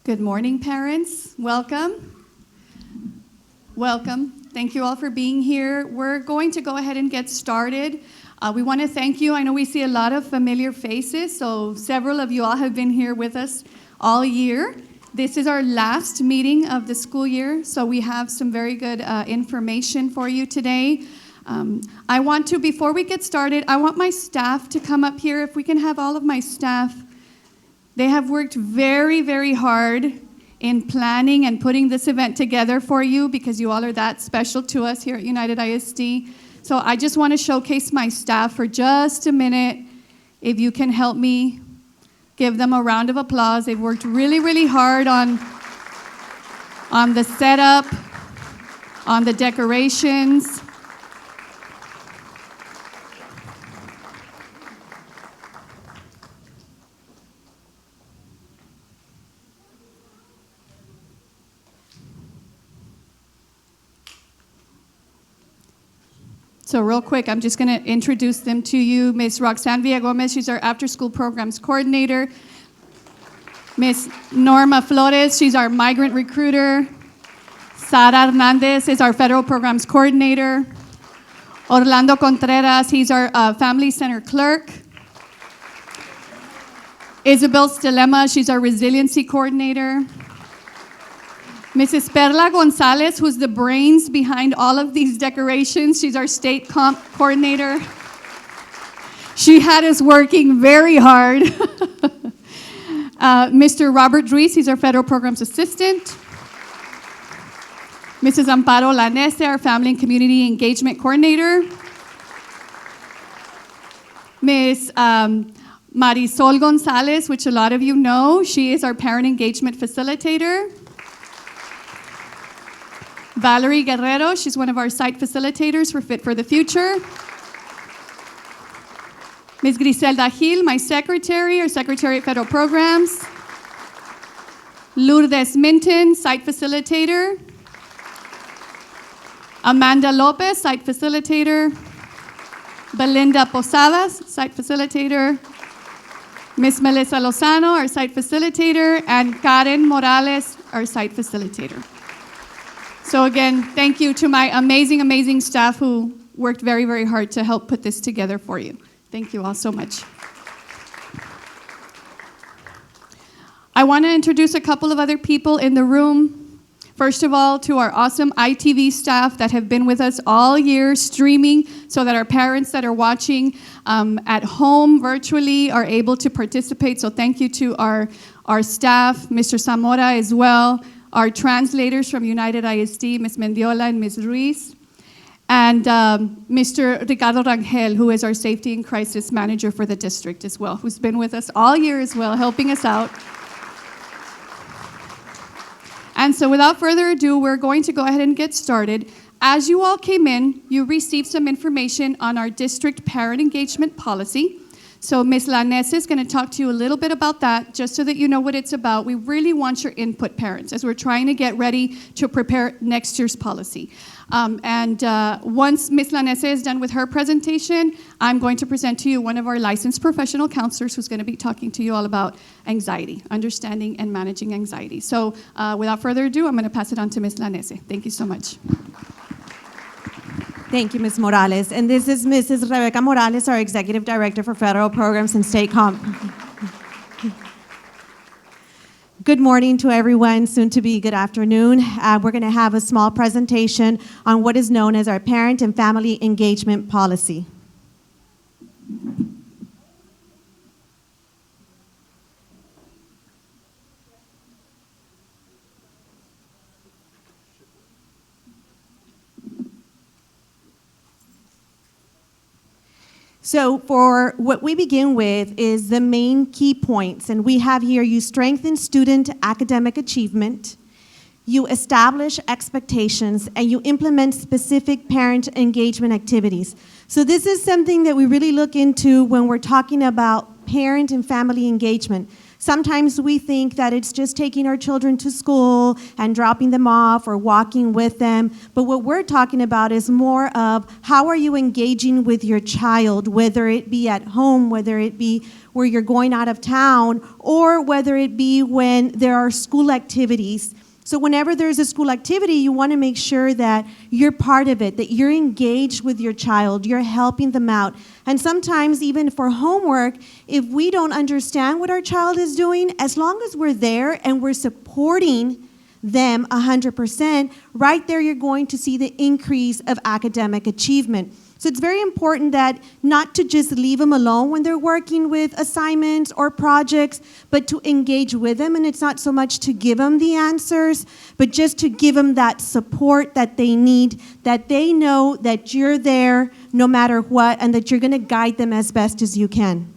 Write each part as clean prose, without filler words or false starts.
Good morning, parents. Welcome. Welcome. Thank you all for being here. We're going to go ahead and get started. We want to thank you. I know we see a lot of familiar faces, so several of you all have been here with us all year. This is our last meeting of the school year, so we have some very good information for you today. Before we get started, I want my staff to come up here. If we can have all of my staff. They have worked very, very hard in planning and putting this event together for you because you all are that special to us here at United ISD. So I just want to showcase my staff for just a minute. If you can help me, give them a round of applause. They've worked really, really hard on the setup, on the decorations. So real quick, I'm just going to introduce them to you. Ms. Roxanne Villagomez, she's our after-school programs coordinator. Ms. Norma Flores, she's our migrant recruiter. Sara Hernandez is our federal programs coordinator. Orlando Contreras, he's our family center clerk. Isabel Stelema, she's our resiliency coordinator. Mrs. Perla Gonzalez, who's the brains behind all of these decorations. She's our state comp coordinator. She had us working very hard. Mr. Robert Ruiz, he's our federal programs assistant. Mrs. Amparo Lanese, our family and community engagement coordinator. Ms. Marisol Gonzalez, which a lot of you know, she is our parent engagement facilitator. Valerie Guerrero, she's one of our site facilitators for Fit for the Future. Ms. Griselda Gil, my secretary, or secretary at Federal Programs. Lourdes Minton, site facilitator. Amanda Lopez, site facilitator. Belinda Posadas, site facilitator. Ms. Melissa Lozano, our site facilitator. And Karen Morales, our site facilitator. So again, thank you to my amazing, amazing staff who worked very, very hard to help put this together for you. Thank you all so much. I want to introduce a couple of other people in the room. First of all, to our awesome ITV staff that have been with us all year streaming so that our parents that are watching at home virtually are able to participate. So thank you to our staff, Mr. Zamora as well. Our translators from United ISD, Ms. Mendiola and Ms. Ruiz, and Mr. Ricardo Rangel, who is our safety and crisis manager for the district as well, who's been with us all year as well, helping us out. And so without further ado, we're going to go ahead and get started. As you all came in, you received some information on our district parent engagement policy. So Ms. Lanese is going to talk to you a little bit about that, just so that you know what it's about. We really want your input, parents, as we're trying to get ready to prepare next year's policy. Once Ms. Lanese is done with her presentation, I'm going to present to you one of our licensed professional counselors who's going to be talking to you all about anxiety, understanding and managing anxiety. So without further ado, I'm going to pass it on to Ms. Lanese. Thank you so much. Thank you, Ms. Morales. And this is Mrs. Rebecca Morales, our Executive Director for Federal Programs and State Comp. Good morning to everyone, soon to be good afternoon. We're going to have a small presentation on what is known as our Parent and Family Engagement Policy. So for what we begin with is the main key points, and we have here: you strengthen student academic achievement, you establish expectations, and you implement specific parent engagement activities. So this is something that we really look into when we're talking about parent and family engagement. Sometimes we think that it's just taking our children to school and dropping them off or walking with them. But what we're talking about is more of how are you engaging with your child, whether it be at home, whether it be where you're going out of town, or whether it be when there are school activities. So whenever there's a school activity, you want to make sure that you're part of it, that you're engaged with your child, you're helping them out. And sometimes even for homework, if we don't understand what our child is doing, as long as we're there and we're supporting them 100%, right there you're going to see the increase of academic achievement. So it's very important that not to just leave them alone when they're working with assignments or projects, but to engage with them. And it's not so much to give them the answers, but just to give them that support that they need, that they know that you're there no matter what, and that you're going to guide them as best as you can.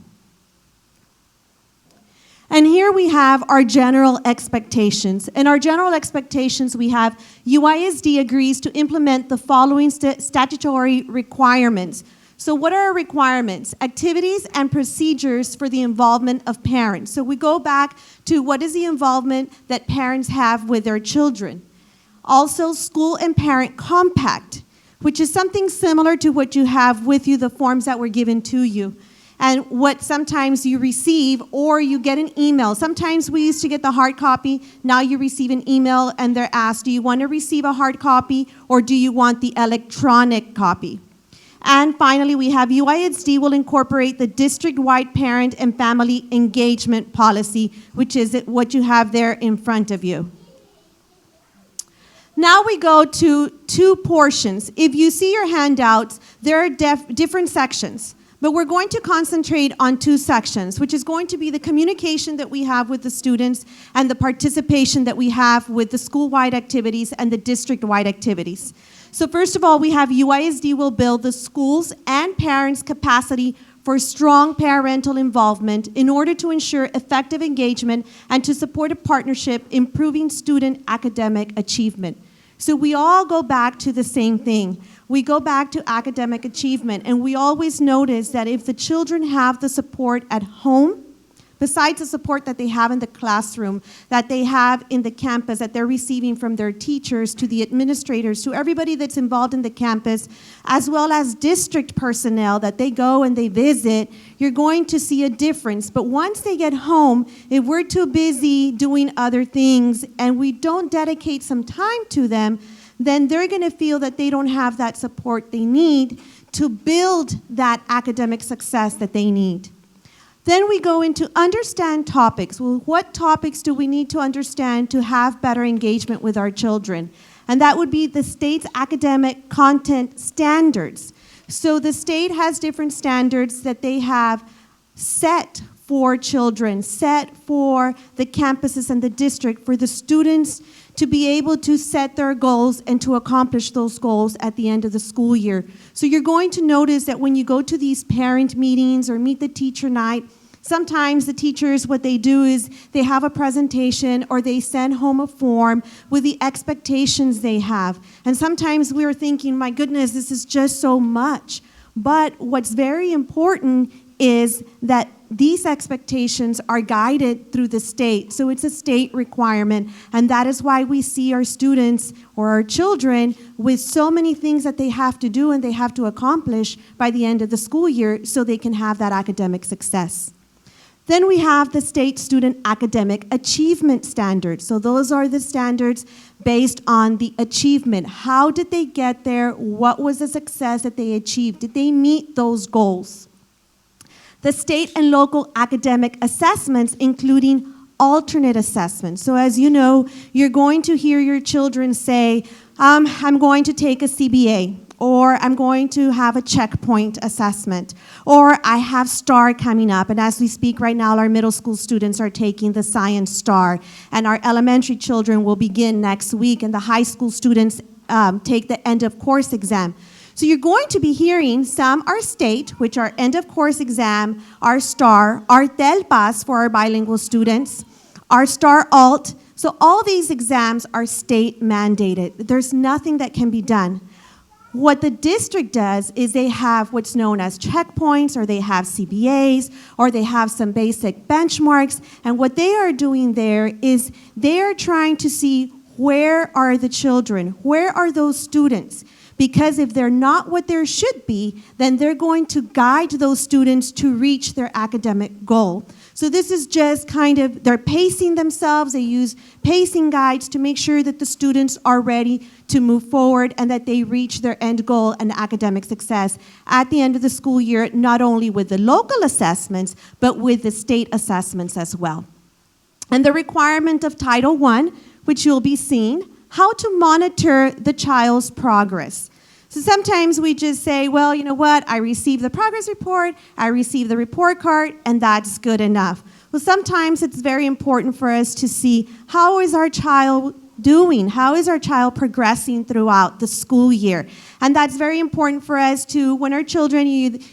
And here we have our general expectations. In our general expectations, we have UISD agrees to implement the following statutory requirements. So what are our requirements? Activities and procedures for the involvement of parents. So we go back to what is the involvement that parents have with their children. Also, school and parent compact, which is something similar to what you have with you, the forms that were given to you. And what sometimes you receive or you get an email. Sometimes we used to get the hard copy. Now you receive an email and they're asked, do you want to receive a hard copy or do you want the electronic copy? And finally, we have UISD will incorporate the district-wide parent and family engagement policy, which is what you have there in front of you. Now we go to two portions. If you see your handouts, there are different sections. But we're going to concentrate on two sections, which is going to be the communication that we have with the students and the participation that we have with the school-wide activities and the district-wide activities. So first of all, we have UISD will build the schools and parents' capacity for strong parental involvement in order to ensure effective engagement and to support a partnership improving student academic achievement. So we all go back to the same thing. We go back to academic achievement, and we always notice that if the children have the support at home, besides the support that they have in the classroom, that they have in the campus, that they're receiving from their teachers, to the administrators, to everybody that's involved in the campus, as well as district personnel that they go and they visit, you're going to see a difference. But once they get home, if we're too busy doing other things and we don't dedicate some time to them, then they're going to feel that they don't have that support they need to build that academic success that they need. Then we go into understand topics. Well, what topics do we need to understand to have better engagement with our children? And that would be the state's academic content standards. So the state has different standards that they have set for children, set for the campuses and the district, for the students to be able to set their goals and to accomplish those goals at the end of the school year. So you're going to notice that when you go to these parent meetings or meet the teacher night, sometimes the teachers, what they do is they have a presentation or they send home a form with the expectations they have. And sometimes we're thinking, my goodness, this is just so much. But what's very important is that these expectations are guided through the state. So it's a state requirement. And that is why we see our students or our children with so many things that they have to do and they have to accomplish by the end of the school year so they can have that academic success. Then we have the state student academic achievement standards. So those are the standards based on the achievement. How did they get there? What was the success that they achieved? Did they meet those goals? The state and local academic assessments, including alternate assessments. So as you know, you're going to hear your children say, I'm going to take a CBA, or I'm going to have a checkpoint assessment, or I have STAR coming up. And as we speak right now, our middle school students are taking the Science STAR, and our elementary children will begin next week, and the high school students take the end of course exam. So you're going to be hearing some are state, which are end of course exam, our STAR, our TELPAS for our bilingual students, our STAR Alt. So all these exams are state mandated. There's nothing that can be done. What the district does is they have what's known as checkpoints, or they have CBAs, or they have some basic benchmarks. And what they are doing there is they are trying to see, where are the children? Where are those students? Because if they're not what they should be, then they're going to guide those students to reach their academic goal. So this is just kind of, they're pacing themselves. They use pacing guides to make sure that the students are ready to move forward and that they reach their end goal and academic success at the end of the school year, not only with the local assessments, but with the state assessments as well. And the requirement of Title I, which you'll be seeing, how to monitor the child's progress. So sometimes we just say, well, you know what, I received the progress report, I received the report card, and that's good enough. Well, sometimes it's very important for us to see, how is our child doing? How is our child progressing throughout the school year? And that's very important for us to, when our children,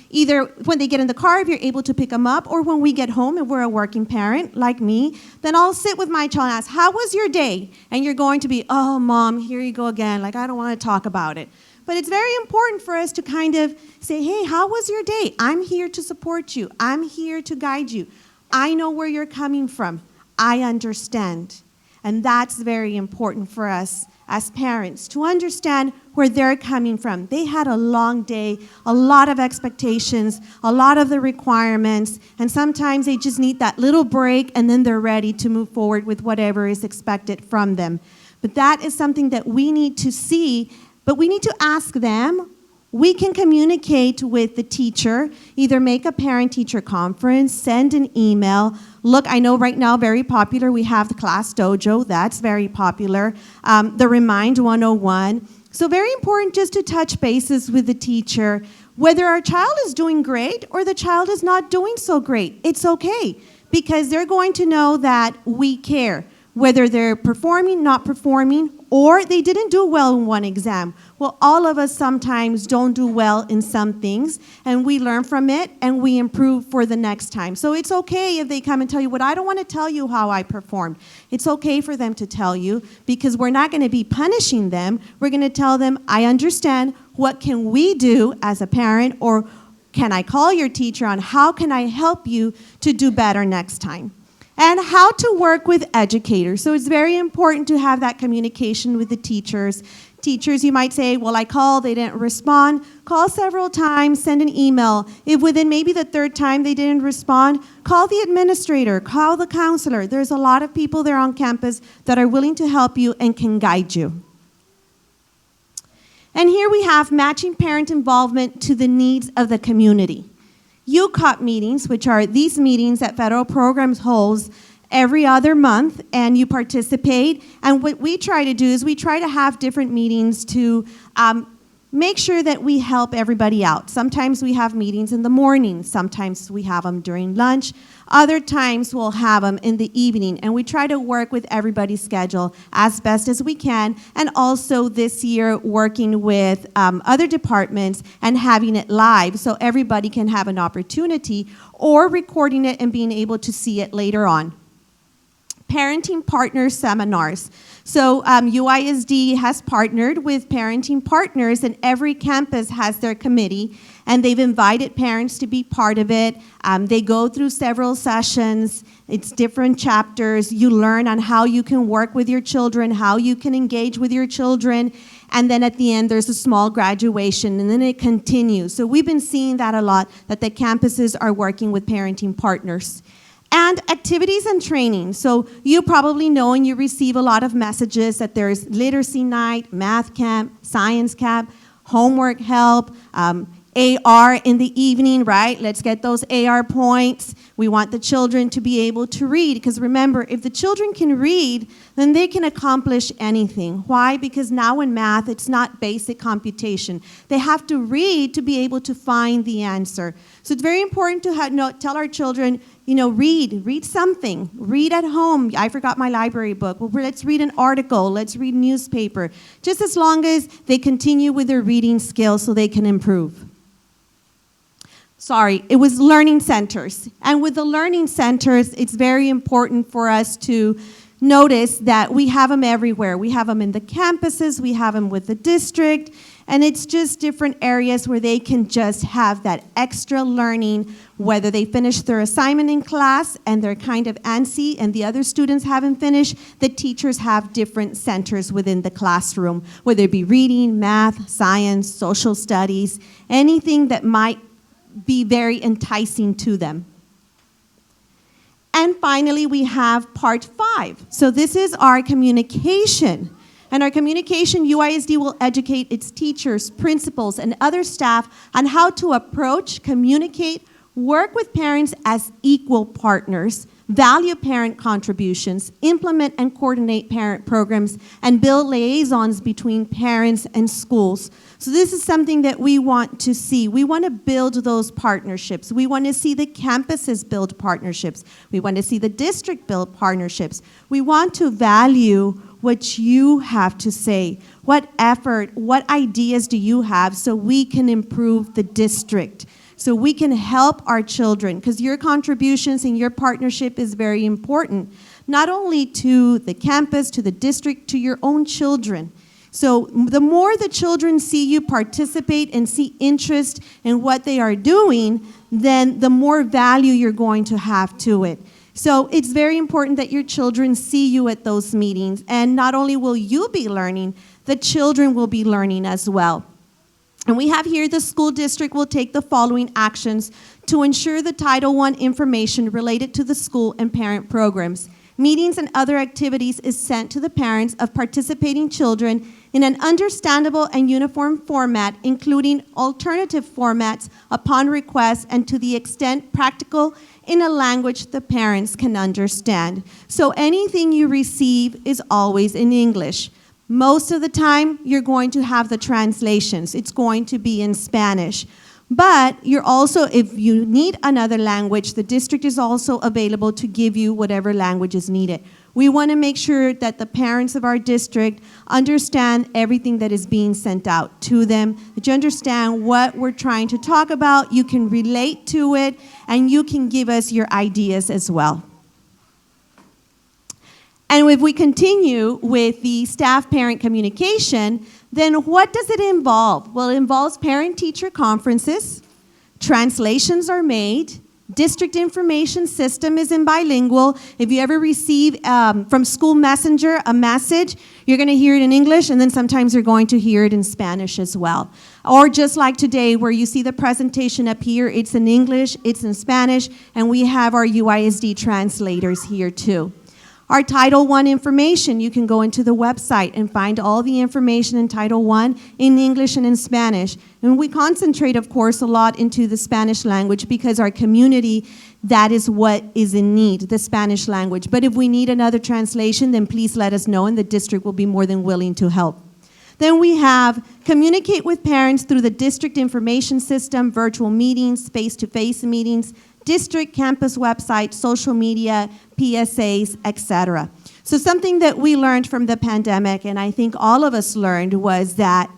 either when they get in the car, if you're able to pick them up, or when we get home, if we're a working parent like me, then I'll sit with my child and ask, how was your day? And you're going to be, oh, Mom, here you go again. Like, I don't want to talk about it. But it's very important for us to kind of say, hey, how was your day? I'm here to support you. I'm here to guide you. I know where you're coming from. I understand. And that's very important for us as parents, to understand where they're coming from. They had a long day, a lot of expectations, a lot of the requirements, and sometimes they just need that little break, and then they're ready to move forward with whatever is expected from them. But that is something that we need to see, but we need to ask them. We can communicate with the teacher, either make a parent-teacher conference, send an email. Look, I know right now, very popular, we have the Class Dojo. That's very popular. The Remind 101. So very important just to touch bases with the teacher. Whether our child is doing great or the child is not doing so great, it's okay, because they're going to know that we care. Whether they're performing, not performing, or they didn't do well in one exam. Well, all of us sometimes don't do well in some things, and we learn from it, and we improve for the next time. So it's okay if they come and tell you, I don't want to tell you how I performed. It's okay for them to tell you, because we're not going to be punishing them. We're going to tell them, I understand, what can we do as a parent, or can I call your teacher on how can I help you to do better next time? And how to work with educators. So it's very important to have that communication with the teachers. Teachers, you might say, well, I called, they didn't respond. Call several times, send an email. If within maybe the third time they didn't respond, call the administrator, call the counselor. There's a lot of people there on campus that are willing to help you and can guide you. And here we have matching parent involvement to the needs of the community. U.C.O.P meetings, which are these meetings that federal programs holds every other month, and you participate. And what we try to do is we try to have different meetings to make sure that we help everybody out. Sometimes we have meetings in the morning. Sometimes we have them during lunch. Other times we'll have them in the evening. And we try to work with everybody's schedule as best as we can. And also this year working with other departments and having it live so everybody can have an opportunity, or recording it and being able to see it later on. Parenting partner seminars. So UISD has partnered with parenting partners, and every campus has their committee, and they've invited parents to be part of it. They go through several sessions. It's different chapters. You learn on how you can work with your children, how you can engage with your children, and then at the end there's a small graduation, and then it continues. So we've been seeing that a lot, that the campuses are working with parenting partners. And activities and training. So you probably know and you receive a lot of messages that there's literacy night, math camp, science camp, homework help, AR in the evening, right? Let's get those AR points. We want the children to be able to read, because remember, if the children can read, then they can accomplish anything. Why? Because now in math, it's not basic computation. They have to read to be able to find the answer. So it's very important to tell our children, read something. Read at home. I forgot my library book. Well, let's read an article. Let's read a newspaper. Just as long as they continue with their reading skills so they can improve. Sorry, it was learning centers. And with the learning centers, it's very important for us to notice that we have them everywhere. We have them in the campuses, we have them with the district, and it's just different areas where they can just have that extra learning, whether they finish their assignment in class and they're kind of antsy and the other students haven't finished. The teachers have different centers within the classroom, whether it be reading, math, science, social studies, anything that might be very enticing to them. And finally, we have part 5. So this is our communication. And our communication, UISD will educate its teachers, principals, and other staff on how to approach, communicate, work with parents as equal partners, value parent contributions, implement and coordinate parent programs, and build liaisons between parents and schools. So this is something that we want to see. We want to build those partnerships. We want to see the campuses build partnerships. We want to see the district build partnerships. We want to value what you have to say, what effort, what ideas do you have so we can improve the district, so we can help our children, because your contributions and your partnership is very important, not only to the campus, to the district, to your own children. So the more the children see you participate and see interest in what they are doing, then the more value you're going to have to it. So it's very important that your children see you at those meetings, and not only will you be learning, the children will be learning as well. And we have here the school district will take the following actions to ensure the Title I information related to the school and parent programs. Meetings and other activities is sent to the parents of participating children in an understandable and uniform format, including alternative formats upon request and to the extent practical in a language the parents can understand. So anything you receive is always in English. Most of the time, you're going to have the translations. It's going to be in Spanish. But you're also, if you need another language, the district is also available to give you whatever language is needed. We want to make sure that the parents of our district understand everything that is being sent out to them, that you understand what we're trying to talk about, you can relate to it, and you can give us your ideas as well. And if we continue with the staff-parent communication, then what does it involve? Well, it involves parent-teacher conferences, translations are made, district information system is in bilingual. If you ever receive from School Messenger a message, you're going to hear it in English, and then sometimes you're going to hear it in Spanish as well. Or just like today, where you see the presentation up here, it's in English, it's in Spanish, and we have our UISD translators here too. Our Title I information, you can go into the website and find all the information in Title I in English and in Spanish. And we concentrate, of course, a lot into the Spanish language because our community, that is what is in need, the Spanish language. But if we need another translation, then please let us know, and the district will be more than willing to help. Then we have communicate with parents through the district information system, virtual meetings, face-to-face meetings, district campus website, social media, PSAs, etc. So something that we learned from the pandemic, and I think all of us learned, was that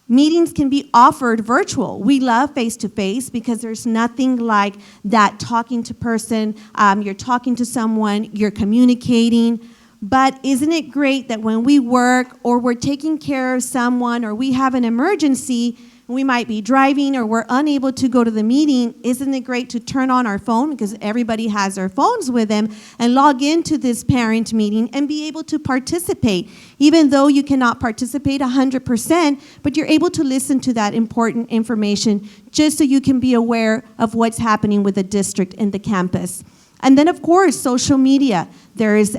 meetings can be offered virtual. We love face-to-face because there's nothing like that talking to person, you're talking to someone, you're communicating. But isn't it great that when we work or we're taking care of someone or we have an emergency, we might be driving or we're unable to go to the meeting, isn't it great to turn on our phone, because everybody has their phones with them, and log into this parent meeting and be able to participate, even though you cannot participate 100%, but you're able to listen to that important information just so you can be aware of what's happening with the district and the campus. And then, of course, social media. There is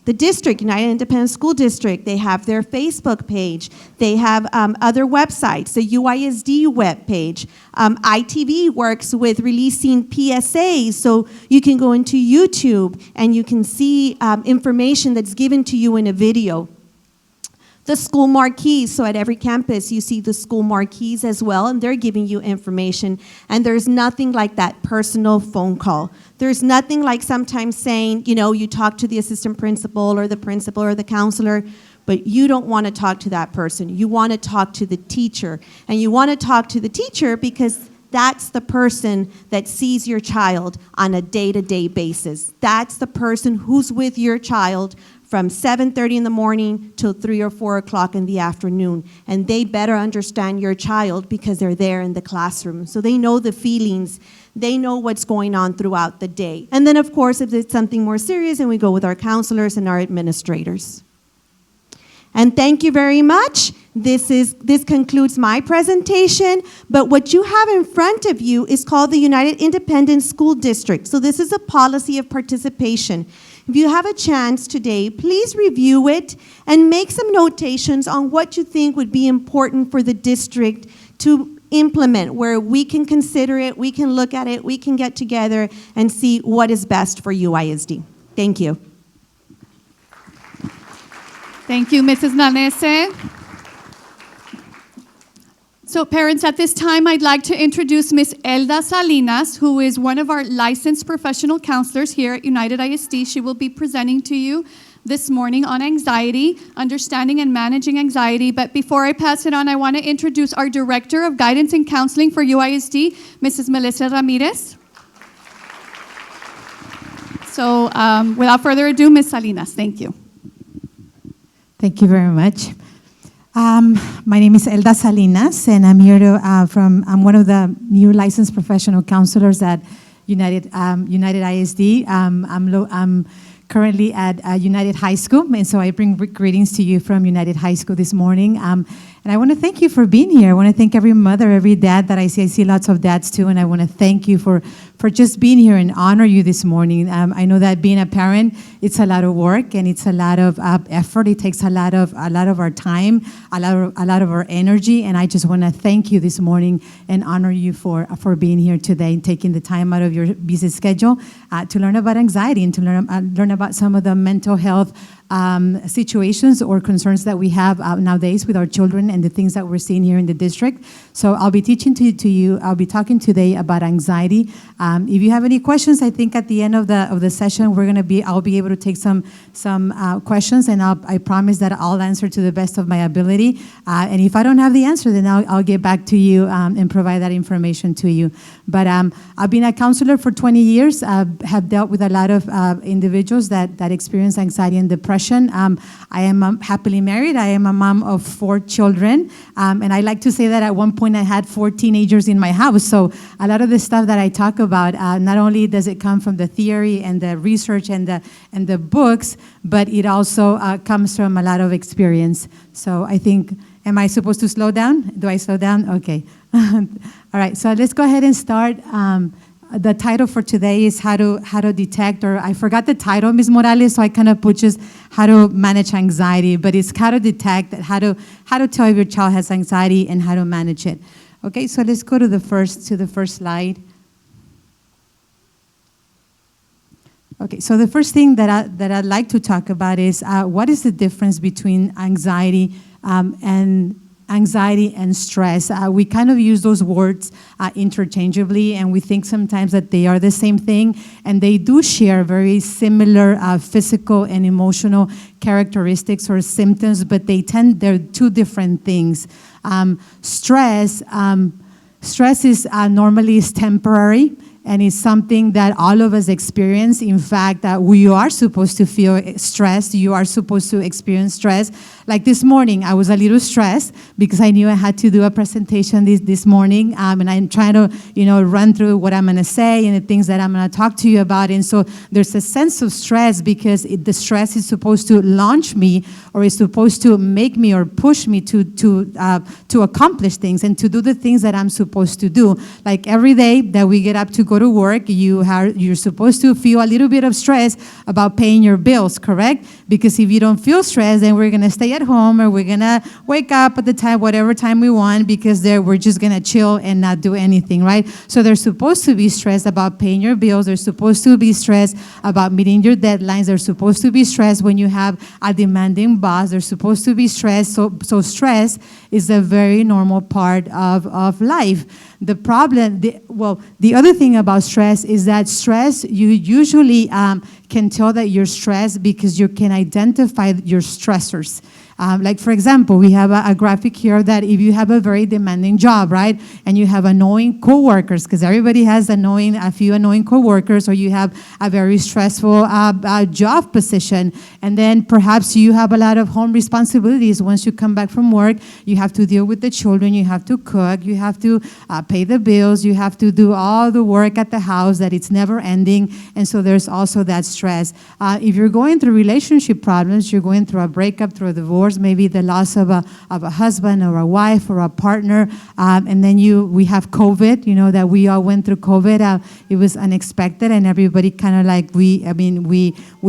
the district, United Independent School District, they have their Facebook page. They have other websites, the UISD web page. ITV works with releasing PSAs, so you can go into YouTube and you can see information that's given to you in a video. The school marquees, so at every campus you see the school marquees as well, and they're giving you information. And there's nothing like that personal phone call. There's nothing like sometimes saying, you know, you talk to the assistant principal or the counselor, but you don't want to talk to that person. You want to talk to the teacher. And you want to talk to the teacher because that's the person that sees your child on a day-to-day basis. That's the person who's with your child from 7:30 in the morning till 3 or 4 o'clock in the afternoon. And they better understand your child because they're there in the classroom. So they know the feelings. They know what's going on throughout the day. And then, of course, if it's something more serious, then we go with our counselors and our administrators. And thank you very much. This concludes my presentation, but what you have in front of you is called the United Independent School District. So this is a policy of participation. If you have a chance today, please review it and make some notations on what you think would be important for the district to implement, where we can consider it, we can look at it, we can get together and see what is best for UISD. Thank you. Thank you, Mrs. Nanese. So parents, at this time, I'd like to introduce Ms. Elda Salinas, who is one of our licensed professional counselors here at United ISD. She will be presenting to you this morning on anxiety, understanding and managing anxiety. But before I pass it on, I want to introduce our Director of Guidance and Counseling for UISD, Mrs. Melissa Ramirez. So without further ado, Ms. Salinas, thank you. Thank you very much. My name is Elda Salinas, and I'm here I'm one of the new licensed professional counselors at United ISD. I'm currently at United High School, and so I bring greetings to you from United High School this morning. And I want to thank you for being here. I want to thank every mother, every dad that I see. I see lots of dads too, and I want to thank you for just being here and honor you this morning. I know that being a parent, it's a lot of work and it's a lot of effort. It takes a lot of our time, a lot of our energy, and I just want to thank you this morning and honor you for being here today and taking the time out of your busy schedule to learn about anxiety and to learn about some of the mental health situations or concerns that we have nowadays with our children and the things that we're seeing here in the district. So I'll be teaching to you. I'll be talking today about anxiety. If you have any questions, I think at the end of the session I'll be able to take some questions, and I promise that I'll answer to the best of my ability. And if I don't have the answer, then I'll get back to you and provide that information to you. But I've been a counselor for 20 years. Have dealt with a lot of individuals that experience anxiety and depression. I am happily married. I am a mom of 4 children. And I like to say that at one point I had 4 teenagers in my house. So a lot of the stuff that I talk about, not only does it come from the theory and the research and the books, but it also comes from a lot of experience. So I think, am I supposed to slow down? Do I slow down? Okay. All right, so let's go ahead and start. The title for today is how to detect, or I forgot the title, Ms. Morales, so I kind of put just how to manage anxiety, but it's how to detect, how to tell if your child has anxiety and how to manage it. Okay, so let's go to the first slide. Okay, so the first thing that I'd like to talk about is what is the difference between anxiety and stress. We kind of use those words interchangeably, and we think sometimes that they are the same thing, and they do share very similar physical and emotional characteristics or symptoms, but they're 2 different things. Stress is normally temporary, and it's something that all of us experience. In fact, we are supposed to feel stressed. You are supposed to experience stress. Like this morning, I was a little stressed because I knew I had to do a presentation this morning, and I'm trying to, run through what I'm going to say and the things that I'm going to talk to you about. And so there's a sense of stress because the stress is supposed to launch me, or is supposed to make me or push me to accomplish things and to do the things that I'm supposed to do. Like every day that we get up to go to work, you're supposed to feel a little bit of stress about paying your bills, correct? Because if you don't feel stressed, then we're going to stay at home, or we're going to wake up at the time, whatever time we want, because we're just going to chill and not do anything, right? So they're supposed to be stressed about paying your bills. They're supposed to be stressed about meeting your deadlines. They're supposed to be stressed when you have a demanding boss. They're supposed to be stressed. So stress is a very normal part of life. The problem, the other thing about stress is that stress, you usually can tell that you're stressed because you can identify your stressors. Like, for example, we have a graphic here that if you have a very demanding job, right, and you have annoying coworkers, because everybody has a few annoying coworkers, or you have a very stressful job position, and then perhaps you have a lot of home responsibilities. Once you come back from work, you have to deal with the children, you have to cook, you have to pay the bills, you have to do all the work at the house that it's never ending, and so there's also that stress. If you're going through relationship problems, you're going through a breakup, through a divorce, maybe the loss of a husband or a wife or a partner, and then we have COVID, that we all went through COVID. It was unexpected, and everybody kind of like, we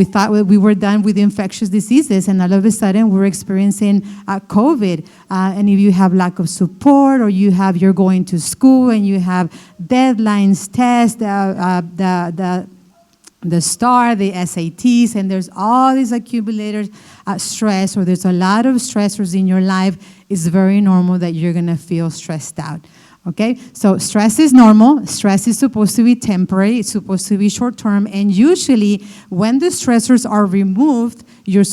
thought we were done with infectious diseases, and all of a sudden we're experiencing COVID. And if you have lack of support, or you're going to school and you have deadlines, tests, the STAR, the SATs, and there's all these accumulators, stress, or there's a lot of stressors in your life, it's very normal that you're gonna feel stressed out. Okay, so stress is normal. Stress is supposed to be temporary. It's supposed to be short-term, and usually when the stressors are removed, your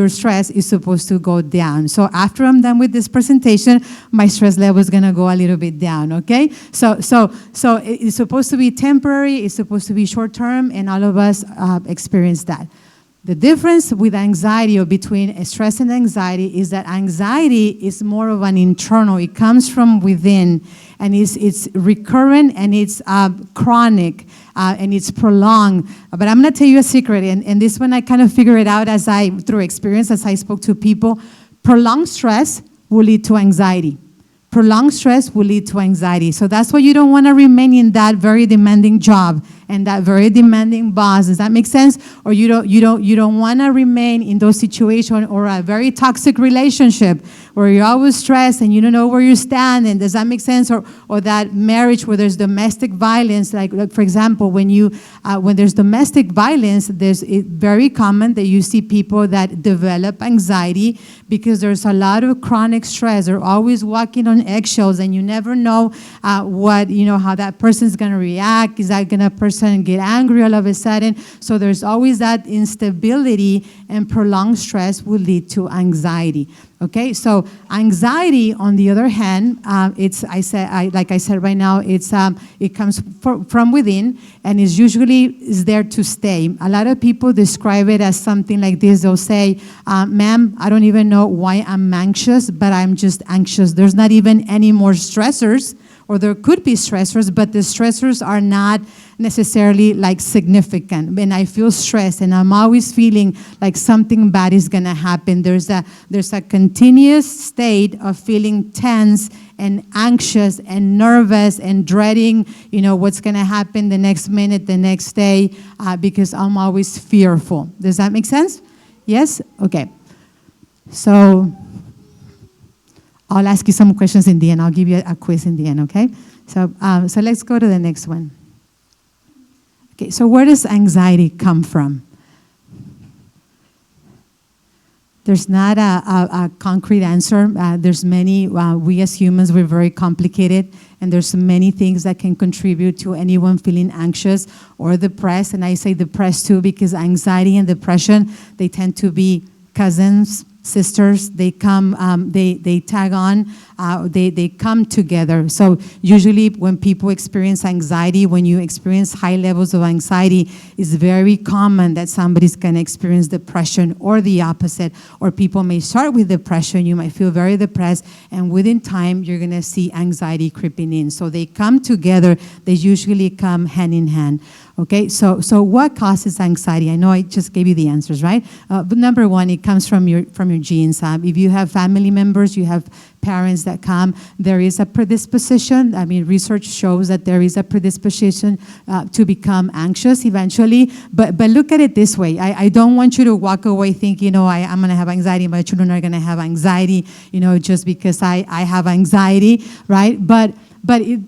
stress is supposed to go down. So after I'm done with this presentation, my stress level is gonna go a little bit down. Okay, so it's supposed to be temporary. It's supposed to be short-term, and all of us experience that. The difference with anxiety, or between stress and anxiety, is that anxiety is more of an internal. It comes from within, and it's recurrent, and it's chronic, and it's prolonged. But I'm going to tell you a secret, and this one I kind of figured it out through experience, as I spoke to people. Prolonged stress will lead to anxiety. Prolonged stress will lead to anxiety. So that's why you don't want to remain in that very demanding job and that very demanding boss. Does that make sense? Or you don't want to remain in those situations, or a very toxic relationship where you're always stressed and you don't know where you stand. And does that make sense? Or that marriage where there's domestic violence. Like for example, when there's domestic violence, it's very common that you see people that develop anxiety because there's a lot of chronic stress. They're always walking on eggshells, and you never know how that person's going to react. Is that going to person get angry all of a sudden? So there's always that instability, and prolonged stress will lead to anxiety. Okay, so anxiety, on the other hand, like I said right now, it comes from within, and is usually there to stay. A lot of people describe it as something like this. They'll say, "Ma'am, I don't even know why I'm anxious, but I'm just anxious. There's not even any more stressors." Or there could be stressors, but the stressors are not necessarily like significant. And I feel stressed, and I'm always feeling like something bad is gonna happen. There's a continuous state of feeling tense and anxious and nervous and dreading, what's gonna happen the next minute, the next day, because I'm always fearful. Does that make sense? Yes? Okay. So I'll ask you some questions in the end. I'll give you a quiz in the end, okay? So let's go to the next one. Okay, so where does anxiety come from? There's not a concrete answer. There's many. We as humans, we're very complicated, and there's many things that can contribute to anyone feeling anxious or depressed. And I say depressed too because anxiety and depression, they tend to be cousins, sisters. They come, they tag on, they come together. So usually when people experience anxiety, when you experience high levels of anxiety, it's very common that somebody's going to experience depression, or the opposite. Or people may start with depression, you might feel very depressed, and within time you're going to see anxiety creeping in. So they come together, they usually come hand in hand. Okay, so what causes anxiety? I know I just gave you the answers, right? But number one, it comes from your genes. If you have family members, you have parents that come, there is a predisposition. I mean, research shows that there is a predisposition to become anxious eventually. But look at it this way. I don't want you to walk away thinking, I'm going to have anxiety, my children are going to have anxiety, just because I have anxiety, right? But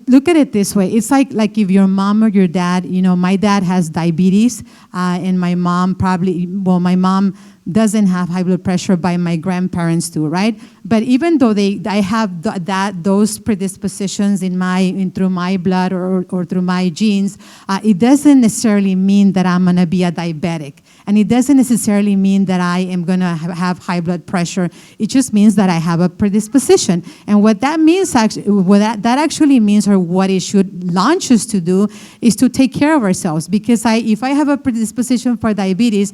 look at it this way. It's like if your mom or your dad, my dad has diabetes, and my mom doesn't have high blood pressure, but my grandparents do, right? But even though I have those predispositions through my blood or through my genes, it doesn't necessarily mean that I'm going to be a diabetic. And it doesn't necessarily mean that I am going to have high blood pressure. It just means that I have a predisposition. And what that means, that actually means, or what it should launch us to do, is to take care of ourselves. Because if I have a predisposition for diabetes,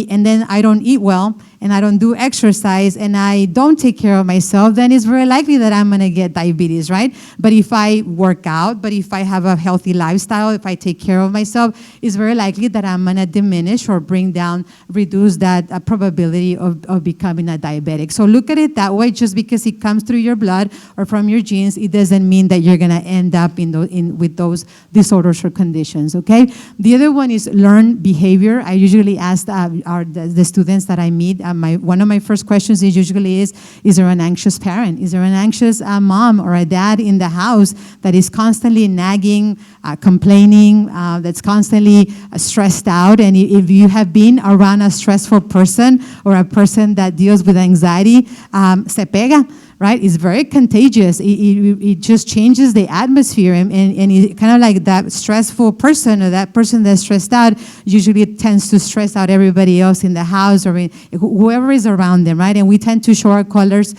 and then I don't eat well, and I don't do exercise, and I don't take care of myself, then it's very likely that I'm going to get diabetes, right? But if I work out, but if I have a healthy lifestyle, if I take care of myself, it's very likely that I'm going to diminish or reduce that probability of becoming a diabetic. So look at it that way. Just because it comes through your blood or from your genes, it doesn't mean that you're going to end up with those disorders or conditions, okay? The other one is learned behavior. I usually ask the students that I meet, one of my first questions is there an anxious parent? Is there an anxious mom or a dad in the house that is constantly nagging, complaining, that's constantly stressed out? And if you have been around a stressful person or a person that deals with anxiety, se pega. Right? It's very contagious. It just changes the atmosphere, and it kind of like that stressful person or that person that's stressed out usually tends to stress out everybody else in the house or whoever is around them, right? And we tend to show our colors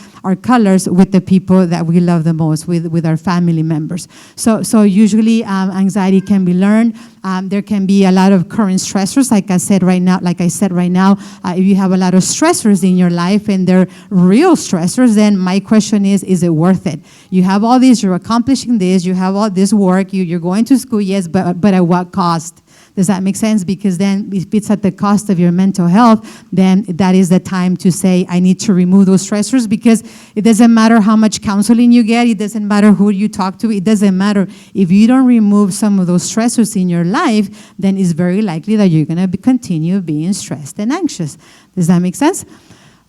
with the people that we love the most, with our family members. So usually anxiety can be learned. There can be a lot of current stressors, like I said right now. If you have a lot of stressors in your life and they're real stressors, then my question is it worth it? You have all these, you're accomplishing this, you have all this work, you're going to school, yes, but at what cost? Does that make sense? Because then if it's at the cost of your mental health, then that is the time to say, I need to remove those stressors, because it doesn't matter how much counseling you get, it doesn't matter who you talk to, it doesn't matter. If you don't remove some of those stressors in your life, then it's very likely that you're going to continue being stressed and anxious. Does that make sense?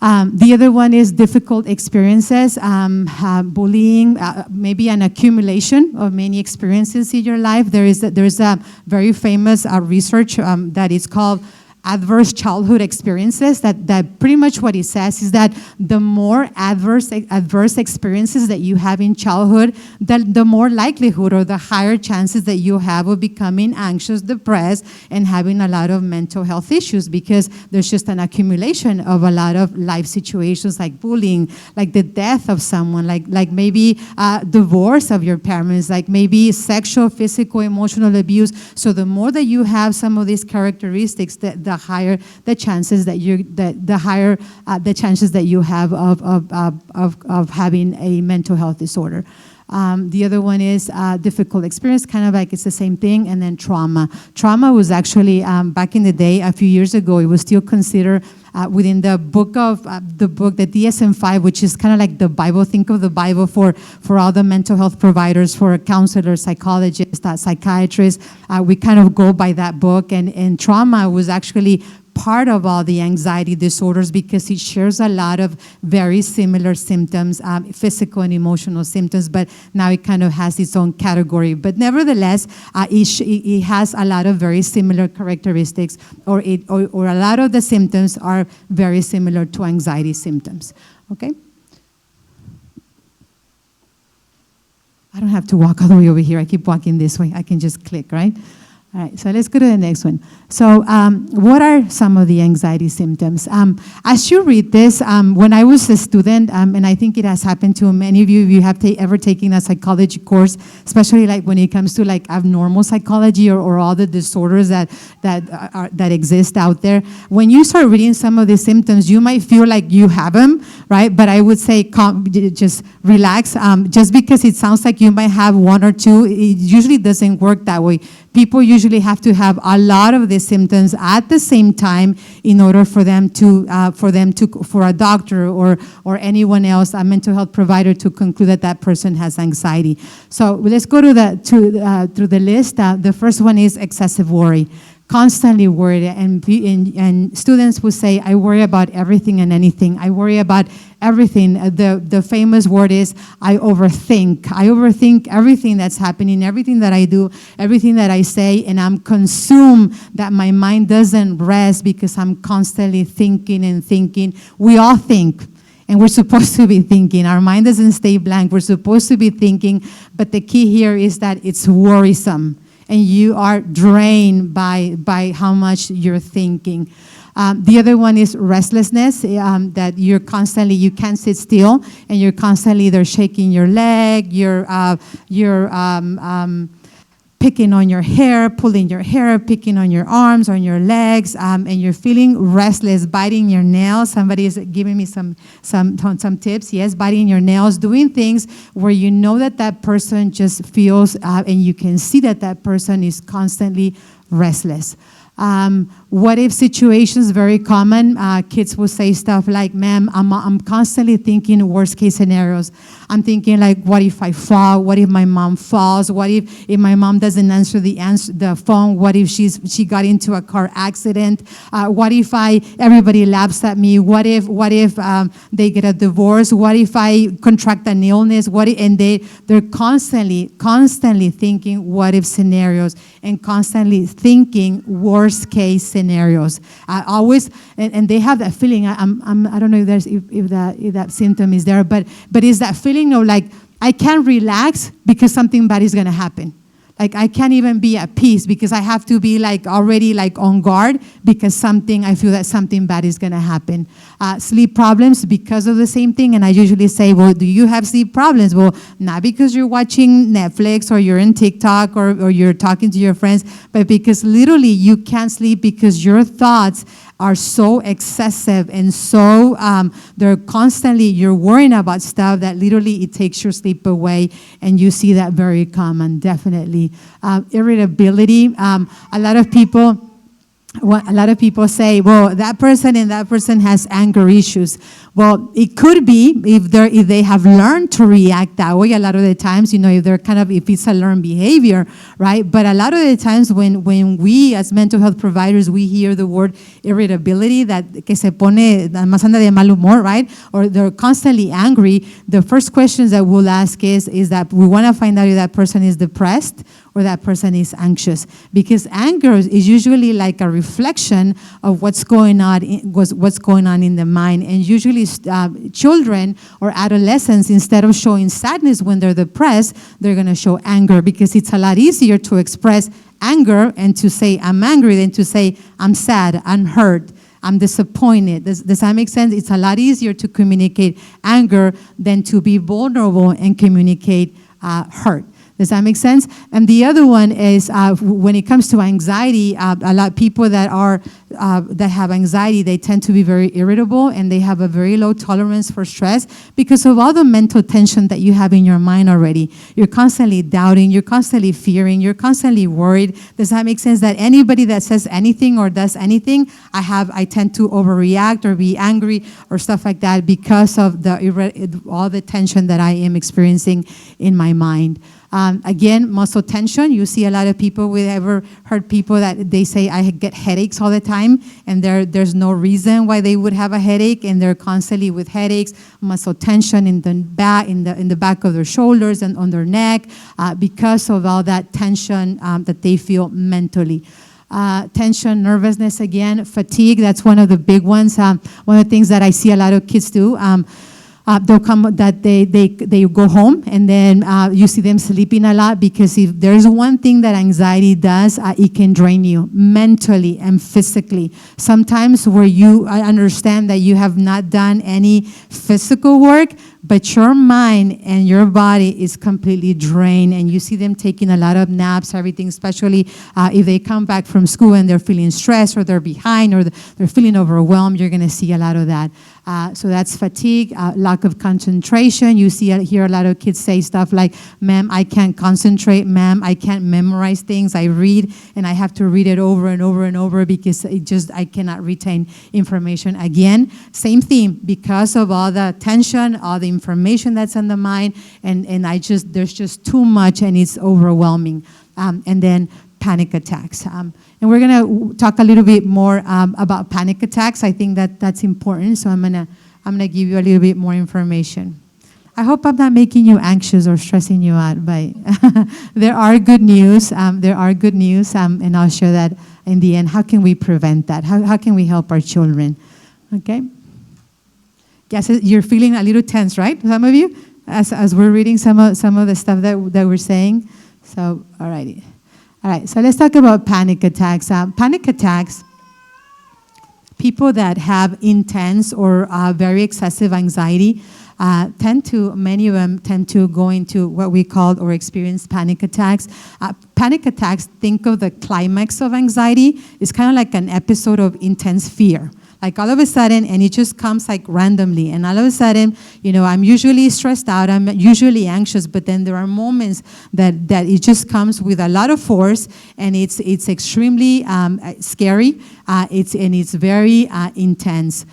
The other one is difficult experiences, bullying, maybe an accumulation of many experiences in your life. There's a very famous research that is called adverse childhood experiences, that pretty much what it says is that the more adverse experiences that you have in childhood, the more likelihood or the higher chances that you have of becoming anxious, depressed, and having a lot of mental health issues, because there's just an accumulation of a lot of life situations like bullying, like the death of someone, like maybe divorce of your parents, like maybe sexual, physical, emotional abuse. So the more that you have some of these characteristics, the higher the chances that the chances that you have of having a mental health disorder. The other one is difficult experience, kind of like it's the same thing, and then trauma. Trauma was actually, back in the day, a few years ago, it was still considered within the book, the DSM-5, which is kind of like the Bible. Think of the Bible for all the mental health providers, for counselors, psychologists, psychiatrists. We kind of go by that book, and trauma was actually part of all the anxiety disorders, because it shares a lot of very similar symptoms, physical and emotional symptoms, but now it kind of has its own category. But nevertheless, it has a lot of very similar characteristics, or a lot of the symptoms are very similar to anxiety symptoms. Okay? I don't have to walk all the way over here. I keep walking this way. I can just click, right? All right, so let's go to the next one. So what are some of the anxiety symptoms? As you read this, when I was a student, and I think it has happened to many of you, if you have ever taken a psychology course, especially like when it comes to like abnormal psychology or all the disorders that exist out there, when you start reading some of these symptoms, you might feel like you have them, right? But I would say just relax. Just because it sounds like you might have one or two, it usually doesn't work that way. People usually have to have a lot of these symptoms at the same time in order for a doctor or anyone else, a mental health provider, to conclude that person has anxiety. So let's go through the list. The first one is excessive worry. constantly worried, and students will say, I worry about everything and anything. I worry about everything. The famous word is, I overthink. I overthink everything that's happening, everything that I do, everything that I say, and I'm consumed that my mind doesn't rest because I'm constantly thinking and thinking. We all think. And we're supposed to be thinking. Our mind doesn't stay blank. We're supposed to be thinking. But the key here is that it's worrisome. And you are drained by how much you're thinking. The other one is restlessness, that you can't sit still. And you're constantly either shaking your leg, you're picking on your hair, pulling your hair, picking on your arms, on your legs, and you're feeling restless, biting your nails. Somebody is giving me some tips. Yes, biting your nails, doing things where you know that person just feels, and you can see that person is constantly restless. What if situations, very common, kids will say stuff like, ma'am, I'm constantly thinking worst case scenarios. I'm thinking like, what if I fall? What if my mom falls? What if my mom doesn't answer the phone? What if she got into a car accident? What if everybody laughs at me? What if they get a divorce? What if I contract an illness? And they're constantly thinking what if scenarios and constantly thinking worst case scenarios. Always, and they have that feeling. I don't know if that symptom is there, but it's that feeling of like, I can't relax because something bad is gonna happen. Like I can't even be at peace because I have to be like already like on guard because I feel that something bad is gonna happen. Sleep problems because of the same thing, and I usually say, well, do you have sleep problems? Well, not because you're watching Netflix or you're in TikTok or you're talking to your friends, but because literally you can't sleep because your thoughts are so excessive and so you're worrying about stuff that literally it takes your sleep away, and you see that very common, definitely. Irritability, a lot of people say, well, that person has anger issues. Well, it could be if they have learned to react that way. A lot of the times, if it's a learned behavior, right? But a lot of the times when we as mental health providers, we hear the word irritability, that que se pone, más anda de mal humor, right? Or they're constantly angry. The first questions that we'll ask is that we want to find out if that person is depressed or that person is anxious, because anger is usually like a reflection of what's going on in the mind. And usually children or adolescents, instead of showing sadness when they're depressed, they're going to show anger, because it's a lot easier to express anger and to say I'm angry than to say I'm sad, I'm hurt, I'm disappointed. Does that make sense? It's a lot easier to communicate anger than to be vulnerable and communicate hurt. Does that make sense? And the other one is when it comes to anxiety, a lot of people that have anxiety, they tend to be very irritable, and they have a very low tolerance for stress because of all the mental tension that you have in your mind already. You're constantly doubting, you're constantly fearing, you're constantly worried. Does that make sense? That anybody that says anything or does anything, I tend to overreact or be angry or stuff like that because of all the tension that I am experiencing in my mind. Again, muscle tension. You see a lot of people. We ever heard people that they say, I get headaches all the time, and there's no reason why they would have a headache, and they're constantly with headaches, muscle tension in the back of their shoulders and on their neck, because of all that tension that they feel mentally. Tension, nervousness, again, fatigue. That's one of the big ones. One of the things that I see a lot of kids do. They'll come that they go home, and then you see them sleeping a lot, because if there's one thing that anxiety does, it can drain you mentally and physically. Sometimes where I understand that you have not done any physical work, but your mind and your body is completely drained, and you see them taking a lot of naps, everything, especially if they come back from school and they're feeling stressed or they're behind or they're feeling overwhelmed. You're going to see a lot of that. So that's fatigue, lack of concentration. You hear a lot of kids say stuff like, ma'am, I can't concentrate. Ma'am, I can't memorize things. I read, and I have to read it over and over and over because I cannot retain information. Again, same theme, because of all the tension, all the information that's in the mind, and there's just too much, and it's overwhelming. And then panic attacks. And we're going to talk a little bit more about panic attacks. I think that that's important, so I'm gonna give you a little bit more information. I hope I'm not making you anxious or stressing you out, but there are good news. There are good news, and I'll share that in the end. How can we prevent that? How can we help our children? Okay. Yes, you're feeling a little tense, right? Some of you, as we're reading some of the stuff that we're saying. So, all right. So let's talk about panic attacks. Panic attacks. People that have intense or very excessive anxiety many of them tend to go into what we call or experience panic attacks. Panic attacks, think of the climax of anxiety. It's kind of like an episode of intense fear. Like all of a sudden, and it just comes like randomly. And all of a sudden, I'm usually stressed out, I'm usually anxious, but then there are moments that it just comes with a lot of force, and it's extremely scary, it's very intense.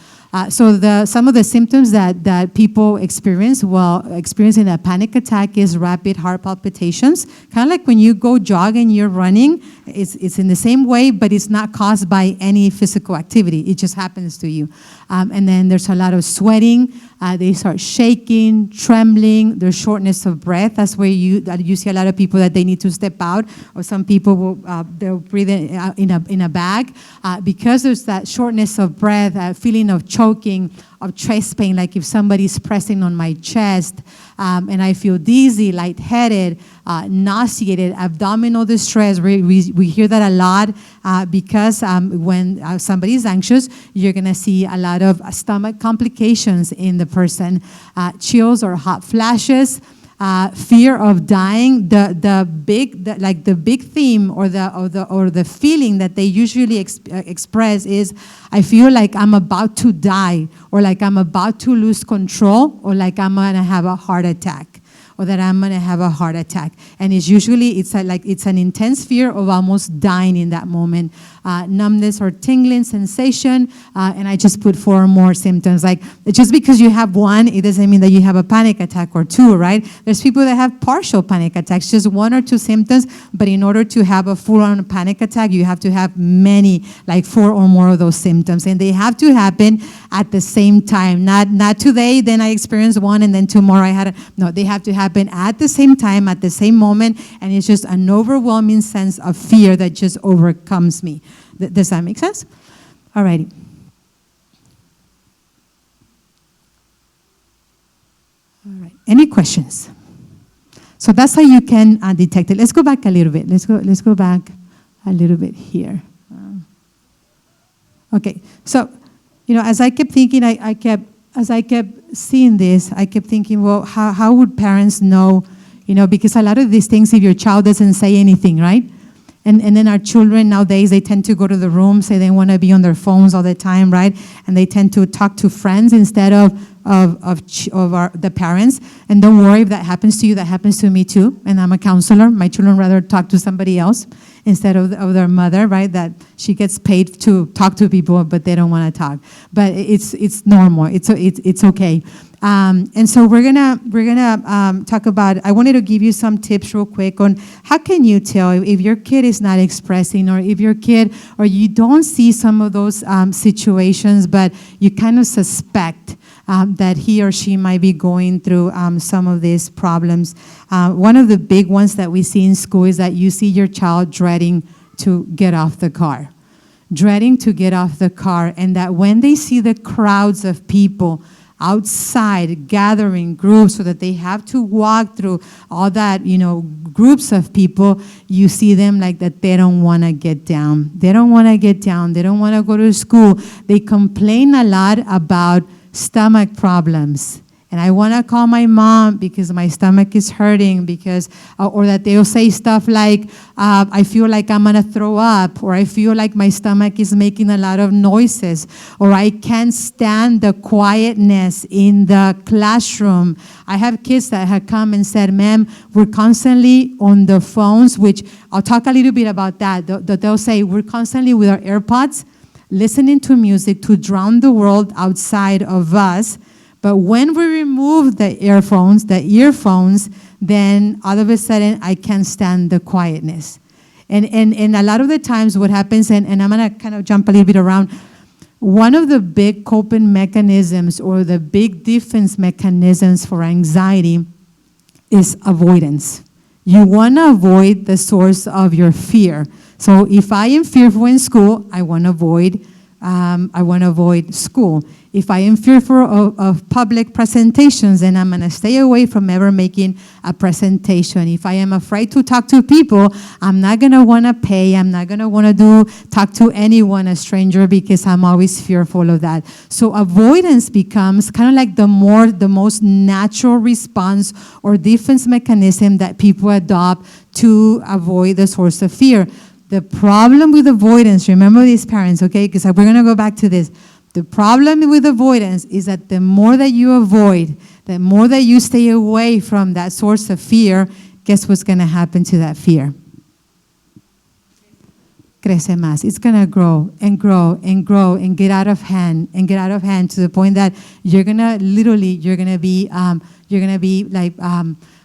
So some of the symptoms that people experience while experiencing a panic attack is rapid heart palpitations, kind of like when you go jog and you're running. It's in the same way, but it's not caused by any physical activity. It just happens to you. And then there's a lot of sweating. They start shaking, trembling. There's shortness of breath. That's where you see a lot of people that they need to step out, or some people they'll breathe in a bag because there's that shortness of breath, feeling of choking, of chest pain, like if somebody's pressing on my chest, and I feel dizzy, lightheaded, nauseated, abdominal distress. We hear that a lot because when somebody's anxious, you're going to see a lot of stomach complications in the person, chills or hot flashes. Fear of dying, the big theme or the feeling that they usually express is, I feel like I'm about to die, or like I'm about to lose control, or like I'm gonna have a heart attack, or that I'm gonna have a heart attack. And it's usually it's an intense fear of almost dying in that moment. Numbness or tingling sensation, and I just put 4 more symptoms. Like, just because you have one, it doesn't mean that you have a panic attack or 2, right? There's people that have partial panic attacks, just 1 or 2 symptoms, but in order to have a full-on panic attack, you have to have many, like 4 or more of those symptoms, and they have to happen at the same time. Not today, then I experienced one, and then tomorrow I had no, they have to happen at the same time, at the same moment, and it's just an overwhelming sense of fear that just overcomes me. Does that make sense? All righty. All right. Any questions? So that's how you can detect it. Let's go back a little bit. Let's go back a little bit here. Okay. So, as I kept thinking, as I kept seeing this, I kept thinking, well, how would parents know? Because a lot of these things, if your child doesn't say anything, right? And then our children nowadays, they tend to go to the room, say they want to be on their phones all the time, right? And they tend to talk to friends instead of the parents. And don't worry if that happens to you, that happens to me too. And I'm a counselor. My children rather talk to somebody else instead of their mother, right? That she gets paid to talk to people, but they don't want to talk. But it's normal. It's okay. And so we're gonna talk about. I wanted to give you some tips real quick on how can you tell if your kid is not expressing, or if your kid, or you don't see some of those situations, but you kind of suspect that he or she might be going through some of these problems. One of the big ones that we see in school is that you see your child dreading to get off the car. Dreading to get off the car, and that when they see the crowds of people outside gathering groups, so that they have to walk through all that, groups of people, you see them like that they don't want to get down. They don't want to get down. They don't want to go to school. They complain a lot about stomach problems. And I want to call my mom because my stomach is hurting, because, or that they'll say stuff like, I feel like I'm going to throw up, or I feel like my stomach is making a lot of noises, or I can't stand the quietness in the classroom. I have kids that have come and said, ma'am, we're constantly on the phones, which I'll talk a little bit about that. They'll say, we're constantly with our AirPods, listening to music to drown the world outside of us. But when we remove the earphones, then all of a sudden I can't stand the quietness. And a lot of the times what happens, and I'm going to kind of jump a little bit around, one of the big coping mechanisms or the big defense mechanisms for anxiety is avoidance. You want to avoid the source of your fear. So if I am fearful in school, I want to avoid school. If I am fearful of public presentations, then I'm going to stay away from ever making a presentation. If I am afraid to talk to people, I'm not going to want to pay. I'm not going to want to talk to anyone, a stranger, because I'm always fearful of that. So avoidance becomes kind of like the most natural response or defense mechanism that people adopt to avoid the source of fear. The problem with avoidance, remember these parents, okay? Because we're going to go back to this. The problem with avoidance is that the more that you avoid, the more that you stay away from that source of fear, guess what's going to happen to that fear? Crece más. It's going to grow and grow and grow and get out of hand to the point that you're going to be like,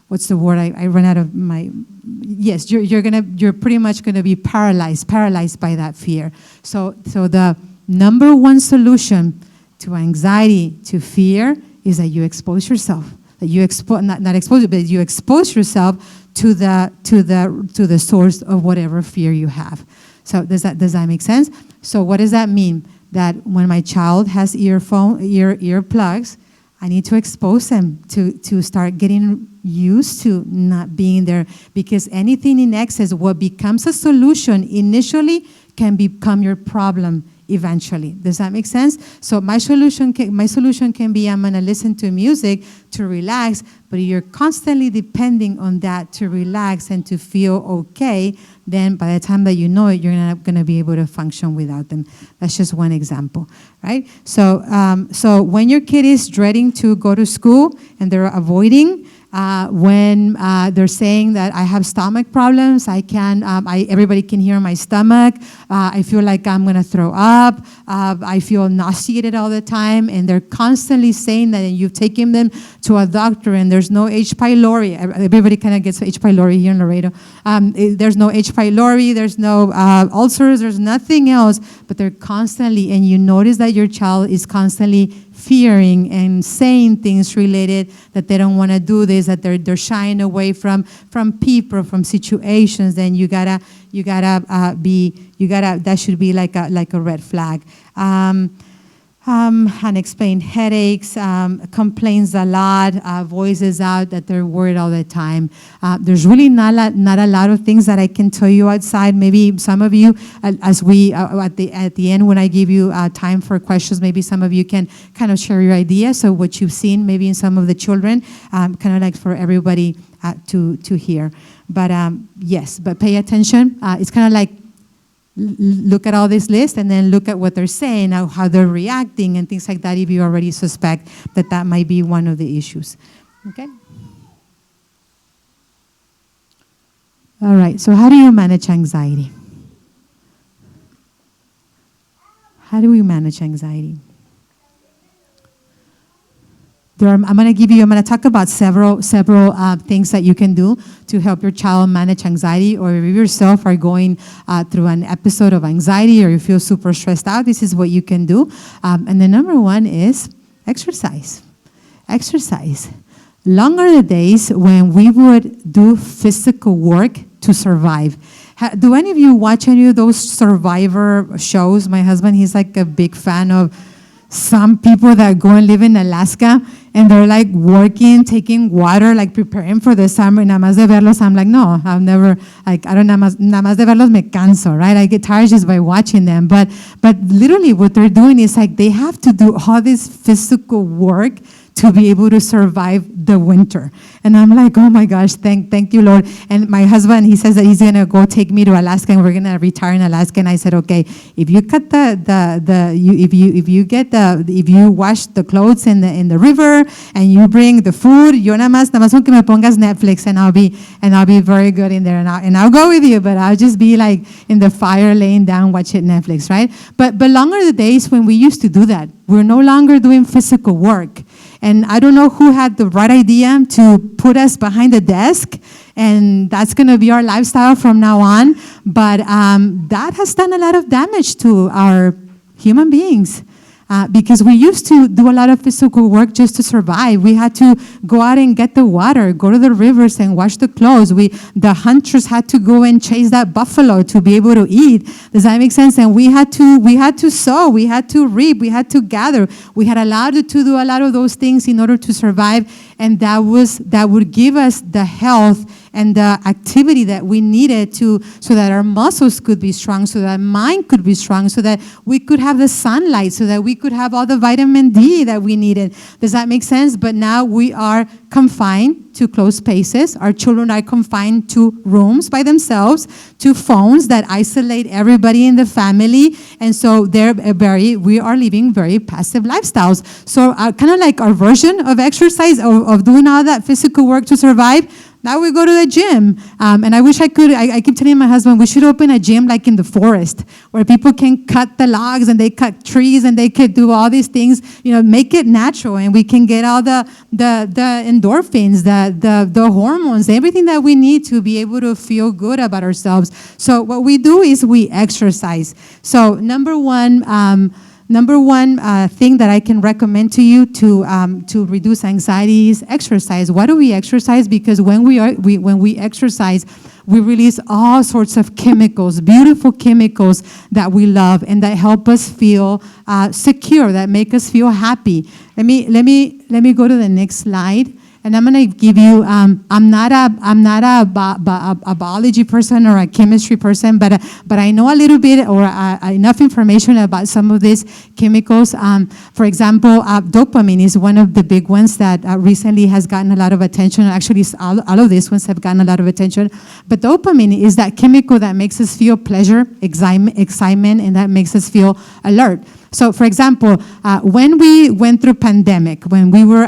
what's the word? I run out of my, yes, you're pretty much going to be paralyzed by that fear. So the number one solution to anxiety, to fear, is that you expose yourself. That you not expose it, but you expose yourself to the source of whatever fear you have. So does that make sense? So what does that mean? That when my child has earplugs, I need to expose them to start getting used to not being there, because anything in excess, what becomes a solution initially can become your problem eventually. Does that make sense? So my solution can be, I'm going to listen to music to relax, but you're constantly depending on that to relax and to feel okay, then by the time that you know it, you're not going to be able to function without them. That's just one example, right? So when your kid is dreading to go to school and they're avoiding, when they're saying that I have stomach problems, everybody can hear my stomach, I feel like I'm going to throw up, I feel nauseated all the time, and they're constantly saying that, and you've taken them to a doctor and there's no H. pylori. Everybody kind of gets H. pylori here in Laredo. There's no H. pylori, there's no ulcers, there's nothing else, but they're constantly, and you notice that your child is constantly fearing and saying things related that they don't want to do this, that they're shying away from people, from situations, then that should be like a red flag. Unexplained headaches, complains a lot, voices out that they're worried all the time. There's really not a lot of things that I can tell you outside. Maybe some of you, as we at the end when I give you time for questions, maybe some of you can kind of share your ideas. So what you've seen maybe in some of the children, kind of like for everybody to hear. But yes, but pay attention. It's kind of like look at all this list and then look at what they're saying, how they're reacting and things like that, if you already suspect that might be one of the issues. Okay? All right, so how do you manage anxiety? How do we manage anxiety? I'm going to talk about several things that you can do to help your child manage anxiety, or if you yourself are going through an episode of anxiety or you feel super stressed out, this is what you can do. And the number one is exercise. Exercise. Long are the days when we would do physical work to survive. Do any of you watch any of those survivor shows? My husband, he's like a big fan of some people that go and live in Alaska and they're like working, taking water, like preparing for the summer. Nada más de verlos, I'm like, no, I've never, like, I don't, nada más de verlos me canso, right? I get tired just by watching them. But literally what they're doing is like they have to do all this physical work to be able to survive the winter. And I'm like, oh my gosh, thank you, Lord. And my husband, he says that he's gonna go take me to Alaska and we're gonna retire in Alaska. And I said, okay, if you cut if you wash the clothes in the river and you bring the food, yo nada más que me pongas Netflix and I'll be very good in there. And I'll go with you, but I'll just be like in the fire laying down watching Netflix, right? But longer the days when we used to do that. We're no longer doing physical work. And I don't know who had the right idea to put us behind the desk, and that's going to be our lifestyle from now on. But that has done a lot of damage to our human beings. Because we used to do a lot of physical work just to survive. We had to go out and get the water, go to the rivers and wash the clothes. The hunters had to go and chase that buffalo to be able to eat. Does that make sense? And we had to sow, we had to reap, we had to gather. We had allowed to do a lot of those things in order to survive, and that would give us the health and the activity that we needed so that our muscles could be strong, so that our mind could be strong, so that we could have the sunlight, so that we could have all the vitamin D that we needed. Does that make sense? But now we are confined to closed spaces. Our children are confined to rooms by themselves, to phones that isolate everybody in the family. And so we are living very passive lifestyles. So kind of like our version of exercise, of doing all that physical work to survive. Now we go to the gym. And I wish I could, I keep telling my husband, we should open a gym like in the forest, where people can cut the logs and they cut trees and they could do all these things, make it natural, and we can get all the endorphins, the hormones, everything that we need to be able to feel good about ourselves. So what we do is we exercise. So number one thing that I can recommend to you to reduce anxiety is exercise. Why do we exercise? Because when we exercise, we release all sorts of chemicals, beautiful chemicals that we love and that help us feel secure, that make us feel happy. Let me go to the next slide. And I'm going to give you, I'm not a biology person or a chemistry person, but I know a little bit or enough information about some of these chemicals. For example, dopamine is one of the big ones that recently has gotten a lot of attention. Actually, all of these ones have gotten a lot of attention. But dopamine is that chemical that makes us feel pleasure, excitement, and that makes us feel alert. So, for example, when we went through pandemic, when we were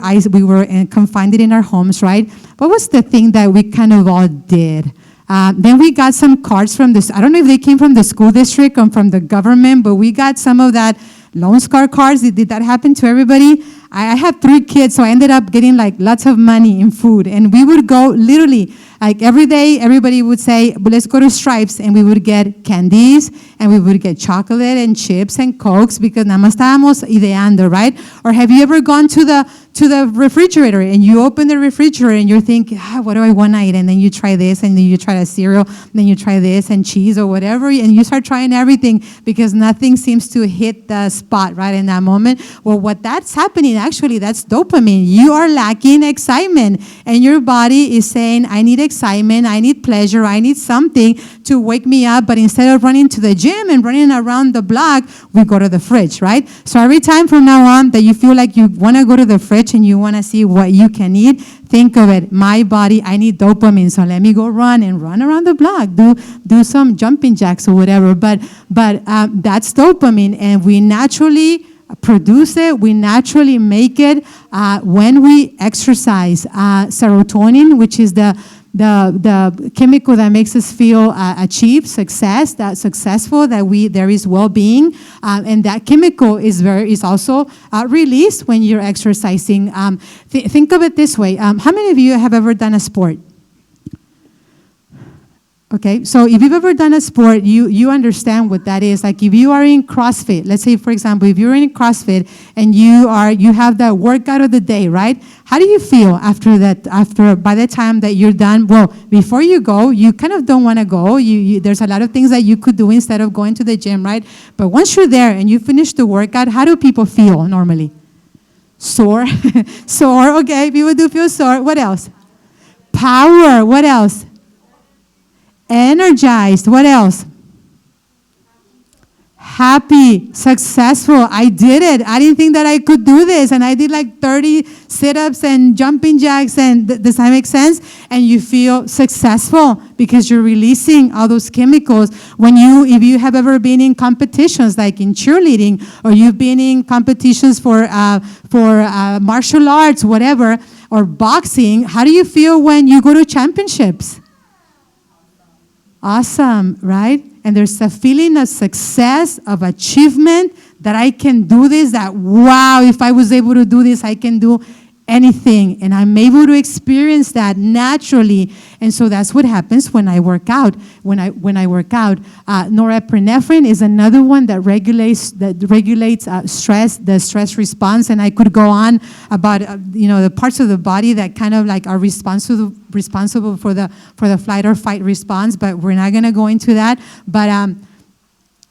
confined in our homes, right? What was the thing that we kind of all did? Then we got some cards from this. I don't know if they came from the school district or from the government, but we got some of that Lone Star cards. Did that happen to everybody? I have 3 kids, so I ended up getting like lots of money in food, and we would go literally. Like every day, everybody would say, well, let's go to Stripes, and we would get candies, and we would get chocolate and chips and Cokes, because nada más estábamos ideando, right? Or have you ever gone to the refrigerator, and you open the refrigerator, and you're thinking, what do I want to eat? And then you try this, and then you try the cereal, and then you try this, and cheese or whatever, and you start trying everything because nothing seems to hit the spot right in that moment. Well, what that's happening, actually, that's dopamine. You are lacking excitement, and your body is saying, I need excitement, I need pleasure, I need something to wake me up. But instead of running to the gym and running around the block, we go to the fridge, right? So every time from now on that you feel like you want to go to the fridge and you want to see what you can eat, think of it, my body, I need dopamine, so let me go run around the block, do some jumping jacks or whatever. But that's dopamine, and we naturally produce it, we naturally make it when we exercise. Serotonin, which is the chemical that makes us feel achieve success, that successful, that there is well-being, and that chemical is also released when you're exercising. Think of it this way. How many of you have ever done a sport? Okay, so if you've ever done a sport, you understand what that is. Like if you are in CrossFit, let's say, for example, if you're in CrossFit and you have that workout of the day, right? How do you feel after by the time that you're done? Well, before you go, you kind of don't want to go. There's a lot of things that you could do instead of going to the gym, right? But once you're there and you finish the workout, how do people feel normally? Sore. Sore, okay, people do feel sore. What else? Power. What else? Energized. What else? Happy, successful. I did it. I didn't think that I could do this, and I did like 30 sit-ups and jumping jacks. And does that make sense? And you feel successful because you're releasing all those chemicals. If you have ever been in competitions, like in cheerleading, or you've been in competitions for martial arts, whatever, or boxing, how do you feel when you go to championships? Awesome, right? And there's a feeling of success, of achievement that I can do this, that wow, if I was able to do this, I can do anything, and I'm able to experience that naturally. And so that's what happens when I work out. When I work out, norepinephrine is another one that regulates stress, the stress response. And I could go on about the parts of the body that kind of like are responsible for the flight or fight response. But we're not going to go into that. But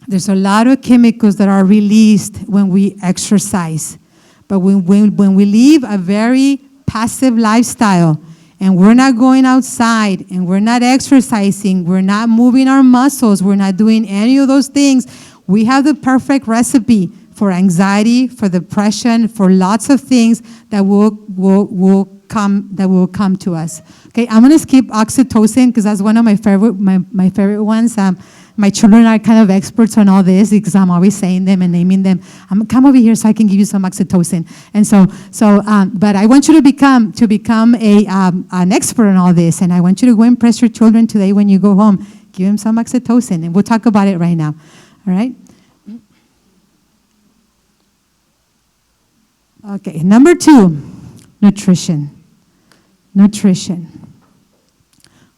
there's a lot of chemicals that are released when we exercise. But when we live a very passive lifestyle and we're not going outside and we're not exercising, we're not moving our muscles, we're not doing any of those things, we have the perfect recipe for anxiety, for depression, for lots of things that will come to us. Okay, I'm gonna skip oxytocin because that's one of my favorite ones. My children are kind of experts on all this because I'm always saying them and naming them. Come over here so I can give you some oxytocin. And but I want you to become an expert on all this, and I want you to go impress your children today when you go home. Give them some oxytocin, and we'll talk about it right now. All right? Okay, number 2, nutrition. Nutrition.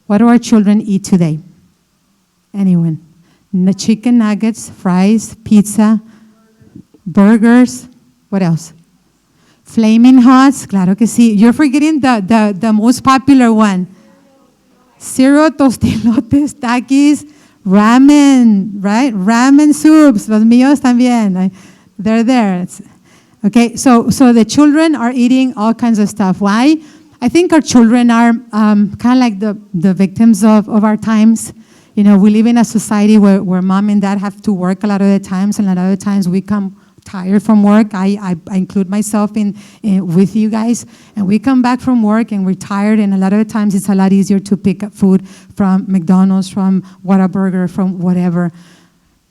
What do our children eat today? Anyone? Chicken nuggets, fries, pizza, burgers. What else? Flaming Hots, claro que sí. You're forgetting the most popular one. Cereal, tostilotes, takis, ramen, right? Ramen soups, los míos también. They're there. Okay, so the children are eating all kinds of stuff. Why? I think our children are kind of like the victims of our times. We live in a society where mom and dad have to work a lot of the times, and a lot of the times we come tired from work. I include myself in with you guys, and we come back from work and we're tired, and a lot of the times it's a lot easier to pick up food from McDonald's, from Whataburger, from whatever.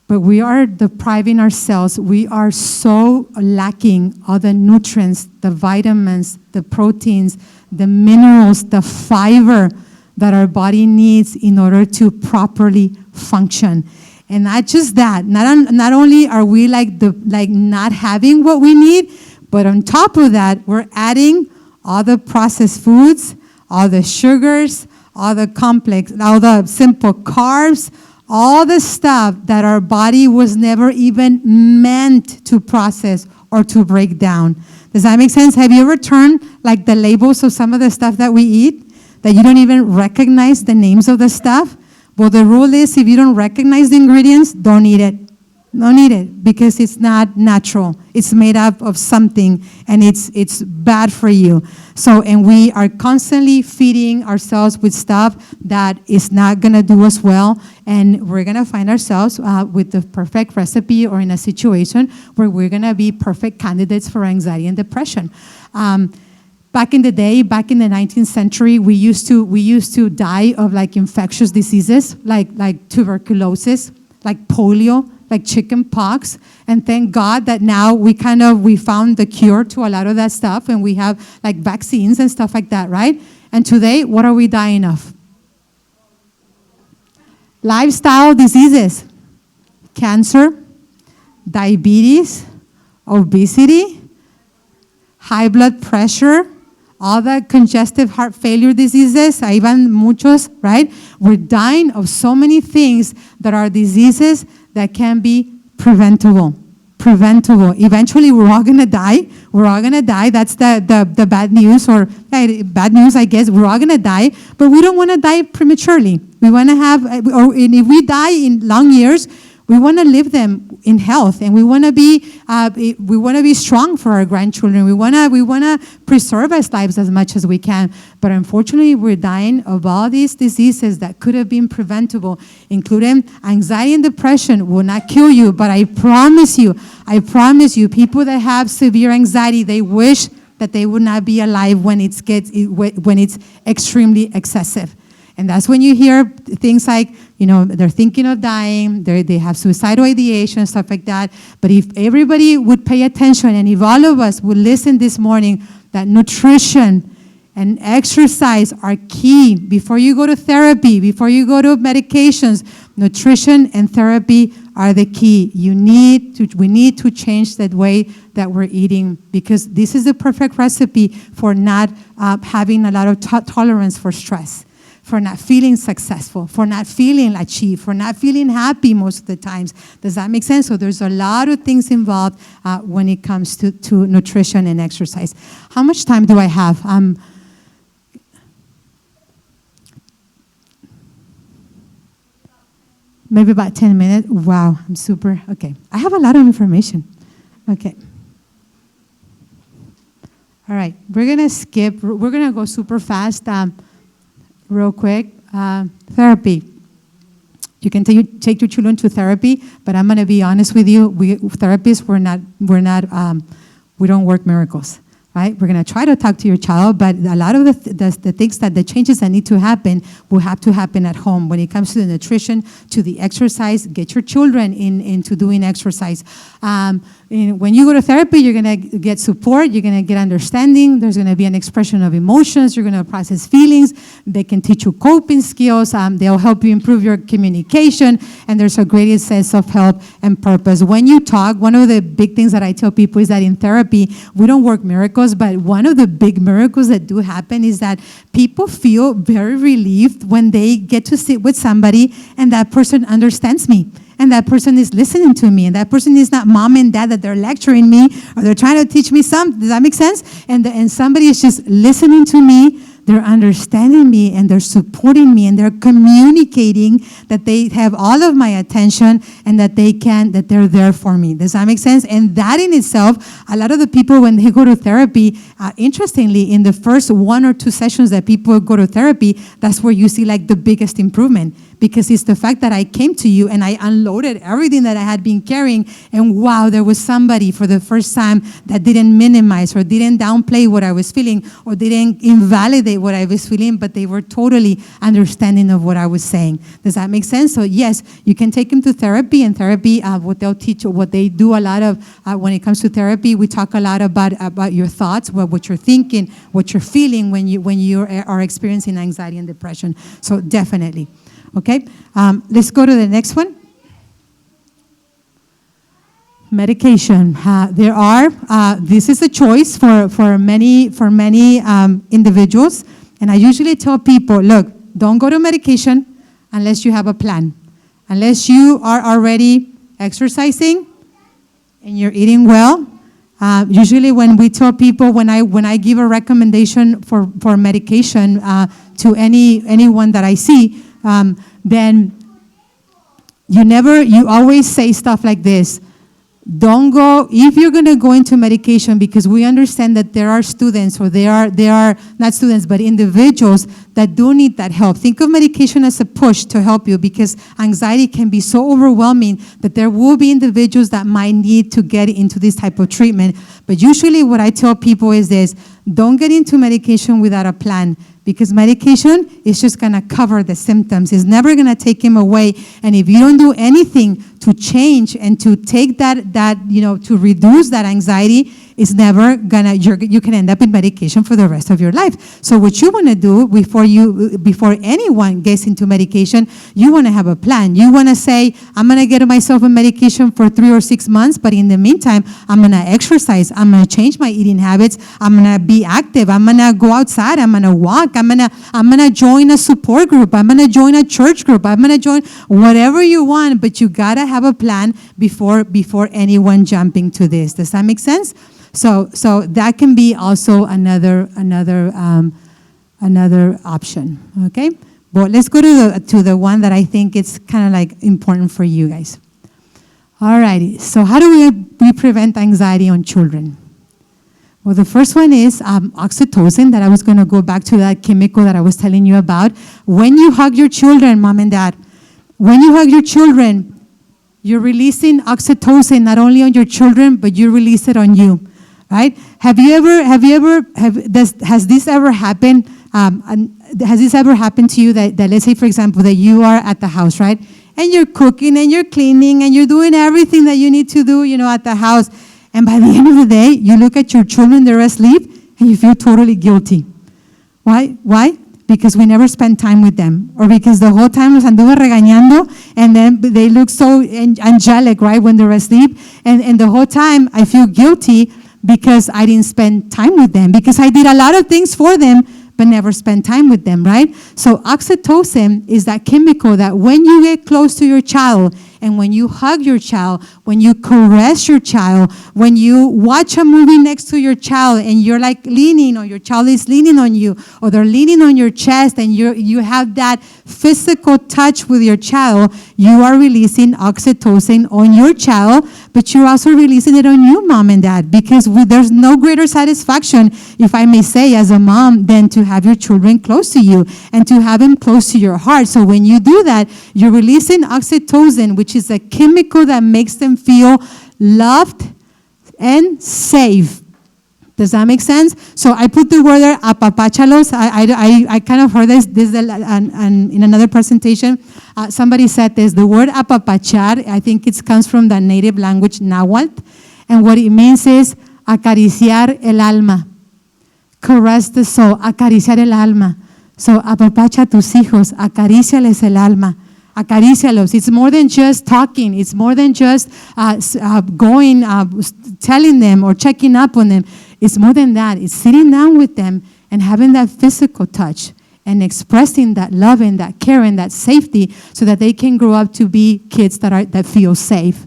But we are depriving ourselves. We are so lacking all the nutrients, the vitamins, the proteins, the minerals, the fiber that our body needs in order to properly function. And not just that, not only are we like not having what we need, but on top of that, we're adding all the processed foods, all the sugars, all the simple carbs, all the stuff that our body was never even meant to process or to break down. Does that make sense? Have you ever turned like the labels of some of the stuff that we eat, that you don't even recognize the names of the stuff? Well, the rule is if you don't recognize the ingredients, don't eat it. Don't eat it because it's not natural. It's made up of something and it's bad for you. And we are constantly feeding ourselves with stuff that is not gonna do us well, and we're gonna find ourselves with the perfect recipe or in a situation where we're gonna be perfect candidates for anxiety and depression. Back in the day, back in the 19th century, we used to die of like infectious diseases, like tuberculosis, like polio, like chicken pox, and thank God that now we found the cure to a lot of that stuff, and we have like vaccines and stuff like that, right? And today, what are we dying of? Lifestyle diseases, cancer, diabetes, obesity, high blood pressure, all the congestive heart failure diseases, even muchos, right? We're dying of so many things that are diseases that can be preventable. Eventually, we're all going to die. We're all going to die. That's the bad news, or bad news, I guess. We're all going to die, but we don't want to die prematurely. We want to have, or if we die in long years, we want to live them in health, and we want to be strong for our grandchildren. We want to preserve our lives as much as we can. But unfortunately, we're dying of all these diseases that could have been preventable, including anxiety and depression. Will not kill you, but I promise you, people that have severe anxiety, they wish that they would not be alive when it's extremely excessive. And that's when you hear things like, they're thinking of dying, they have suicidal ideation, stuff like that. But if everybody would pay attention, and if all of us would listen this morning, that nutrition and exercise are key. Before you go to therapy, before you go to medications, nutrition and therapy are the key. We need to change that way that we're eating, because this is the perfect recipe for not having a lot of tolerance for stress, for not feeling successful, for not feeling achieved, for not feeling happy most of the times. Does that make sense? So there's a lot of things involved when it comes to nutrition and exercise. How much time do I have? Maybe about 10 minutes. Wow, I'm super. Okay, I have a lot of information. Okay. All right, we're going to skip. We're going to go super fast, real quick. Therapy. You can take your children to therapy, but I'm going to be honest with you. We therapists, we don't work miracles. Right? We're going to try to talk to your child, but a lot of the things the changes that need to happen will have to happen at home. When it comes to the nutrition, to the exercise, get your children into doing exercise. When you go to therapy, you're going to get support, you're going to get understanding, there's going to be an expression of emotions, you're going to process feelings, they can teach you coping skills, they'll help you improve your communication, and there's a greater sense of help and purpose. When you talk, one of the big things that I tell people is that in therapy, we don't work miracles, but one of the big miracles that do happen is that people feel very relieved when they get to sit with somebody and that person understands me. And that person is listening to me, and that person is not mom and dad that they're lecturing me or they're trying to teach me something. Does that make sense? And somebody is just listening to me, they're understanding me, and they're supporting me, and they're communicating that they have all of my attention and that they're there for me. Does that make sense? And that in itself, a lot of the people when they go to therapy, interestingly, in the first 1 or 2 sessions that people go to therapy, that's where you see like the biggest improvement. Because it's the fact that I came to you and I unloaded everything that I had been carrying, and wow, there was somebody for the first time that didn't minimize or didn't downplay what I was feeling or didn't invalidate what I was feeling, but they were totally understanding of what I was saying. Does that make sense? So yes, you can take them to therapy, and therapy, what they'll teach, what they do a lot of when it comes to therapy, we talk a lot about your thoughts, what you're thinking, what you're feeling when you are experiencing anxiety and depression. So definitely. Okay, let's go to the next one. Medication. This is a choice for many individuals, and I usually tell people, look, don't go to medication unless you have a plan, unless you are already exercising and you're eating well. Usually, when we tell people, when I give a recommendation for medication to anyone that I see. Then you always say stuff like this. Don't go, if you're going to go into medication, because we understand that there are students, or there are not students, but individuals that do need that help. Think of medication as a push to help you, because anxiety can be so overwhelming that there will be individuals that might need to get into this type of treatment. But usually what I tell people is this: don't get into medication without a plan, because medication is just going to cover the symptoms. It's never going to take them away. And if you don't do anything to change and to take that to reduce that anxiety, it's never gonna, you can end up in medication for the rest of your life. So what you want to do before anyone gets into medication, you want to have a plan. You want to say, I'm going to get myself a medication for 3 or 6 months, but in the meantime, I'm going to exercise. I'm going to change my eating habits. I'm going to be active. I'm going to go outside. I'm going to walk. I'm going to join a support group. I'm going to join a church group. I'm going to join whatever you want, but you got to have a plan before anyone jumping to this. Does that make sense? So that can be also another option. Okay, but let's go to the one that I think it's kind of like important for you guys. All righty. So how do we prevent anxiety on children? Well, the first one is oxytocin. That I was going to go back to that chemical that I was telling you about. When you hug your children, mom and dad, when you hug your children, you're releasing oxytocin not only on your children, but you release it on you. Right? Has this ever happened? Has this ever happened to you that let's say, for example, that you are at the house, right? And you're cooking and you're cleaning and you're doing everything that you need to do, at the house. And by the end of the day, you look at your children, they're asleep, and you feel totally guilty. Why? Why? Because we never spend time with them, or because the whole time los anduve regañando, and then they look so angelic, right, when they're asleep, and the whole time I feel guilty because I didn't spend time with them, because I did a lot of things for them, but never spend time with them, right? So oxytocin is that chemical that when you get close to your child, and when you hug your child, when you caress your child, when you watch a movie next to your child and you're like leaning, or your child is leaning on you, or they're leaning on your chest, and you have that physical touch with your child, you are releasing oxytocin on your child, but you're also releasing it on you, mom and dad, because there's no greater satisfaction, if I may say, as a mom, than to have your children close to you and to have them close to your heart. So when you do that, you're releasing oxytocin, which is a chemical that makes them feel loved and safe. Does that make sense? So I put the word there, apapachalos. I kind of heard this in another presentation. Somebody said this, the word apapachar, I think it comes from the native language Nahuatl, and what it means is acariciar el alma, caress the soul, acariciar el alma. So apapacha a tus hijos, acaríciales el alma. Acarícialos. It's more than just talking. It's more than just going, telling them or checking up on them. It's more than that. It's sitting down with them and having that physical touch and expressing that love and that care and that safety so that they can grow up to be kids that feel safe.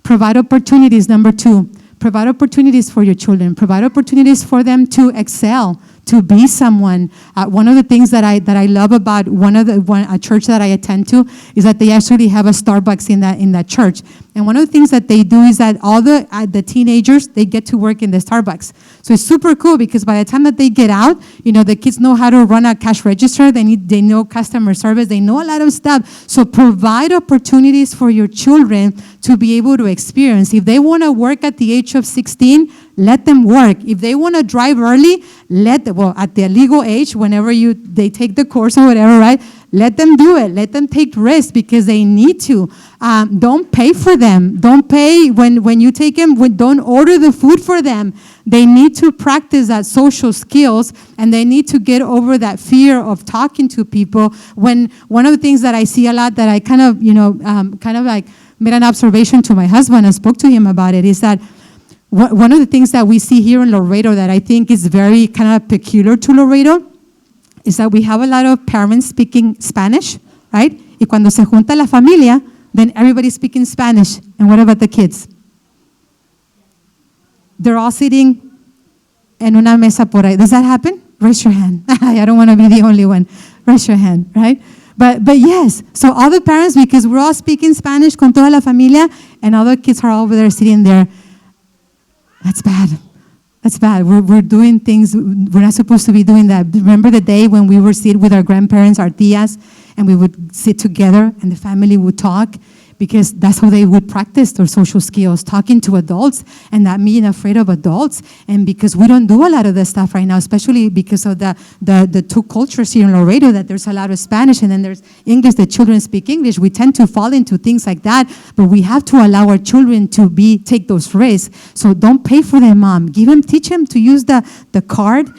Provide opportunities, number 2. Provide opportunities for your children. Provide opportunities for them to excel, to be someone. One of the things that I love about a church that I attend to is that they actually have a Starbucks in that church. And one of the things that they do is that all the teenagers, they get to work in the Starbucks. So it's super cool because by the time that they get out, the kids know how to run a cash register. They know customer service. They know a lot of stuff. So provide opportunities for your children to be able to experience. If they want to work at the age of 16, let them work. If they want to drive early, at the legal age, whenever they take the course or whatever, right? Let them do it. Let them take risks because they need to. Don't pay for them. Don't pay when you take them. Don't order the food for them. They need to practice that social skills, and they need to get over that fear of talking to people. When one of the things that I see a lot that I kind of like made an observation to my husband and spoke to him about it is that one of the things that we see here in Laredo that I think is very kind of peculiar to Laredo is that we have a lot of parents speaking Spanish, right? Y cuando se junta la familia, then everybody's speaking Spanish. And what about the kids? They're all sitting en una mesa por ahí. Does that happen? Raise your hand. I don't want to be the only one. Raise your hand, right? But yes, so all the parents, because we're all speaking Spanish con toda la familia, and all the kids are over there sitting there. That's bad. That's bad. We're doing things, we're not supposed to be doing that. Remember the day when we were sitting with our grandparents, our tias, and we would sit together and the family would talk? Because that's how they would practice their social skills, talking to adults and not being afraid of adults. And because we don't do a lot of this stuff right now, especially because of the two cultures here in Laredo, that there's a lot of Spanish and then there's English, the children speak English. We tend to fall into things like that, but we have to allow our children to take those risks. So don't pay for them, mom. Teach them to use the card,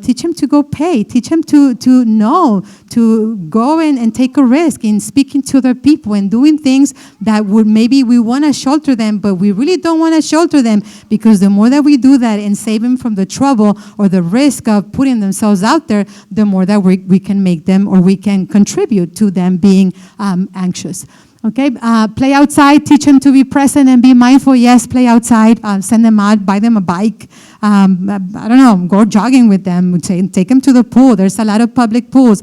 teach them to go pay, teach them to know, to go and take a risk in speaking to other people and doing things that maybe we want to shelter them, but we really don't want to shelter them, because the more that we do that and save them from the trouble or the risk of putting themselves out there, the more that we can make them, or we can contribute to them being anxious. Okay, play outside, teach them to be present and be mindful. Yes, play outside, send them out, buy them a bike. I don't know, go jogging with them, take them to the pool. There's a lot of public pools.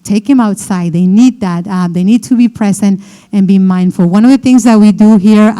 Take them outside. They need that. They need to be present and be mindful. One of the things that we do here,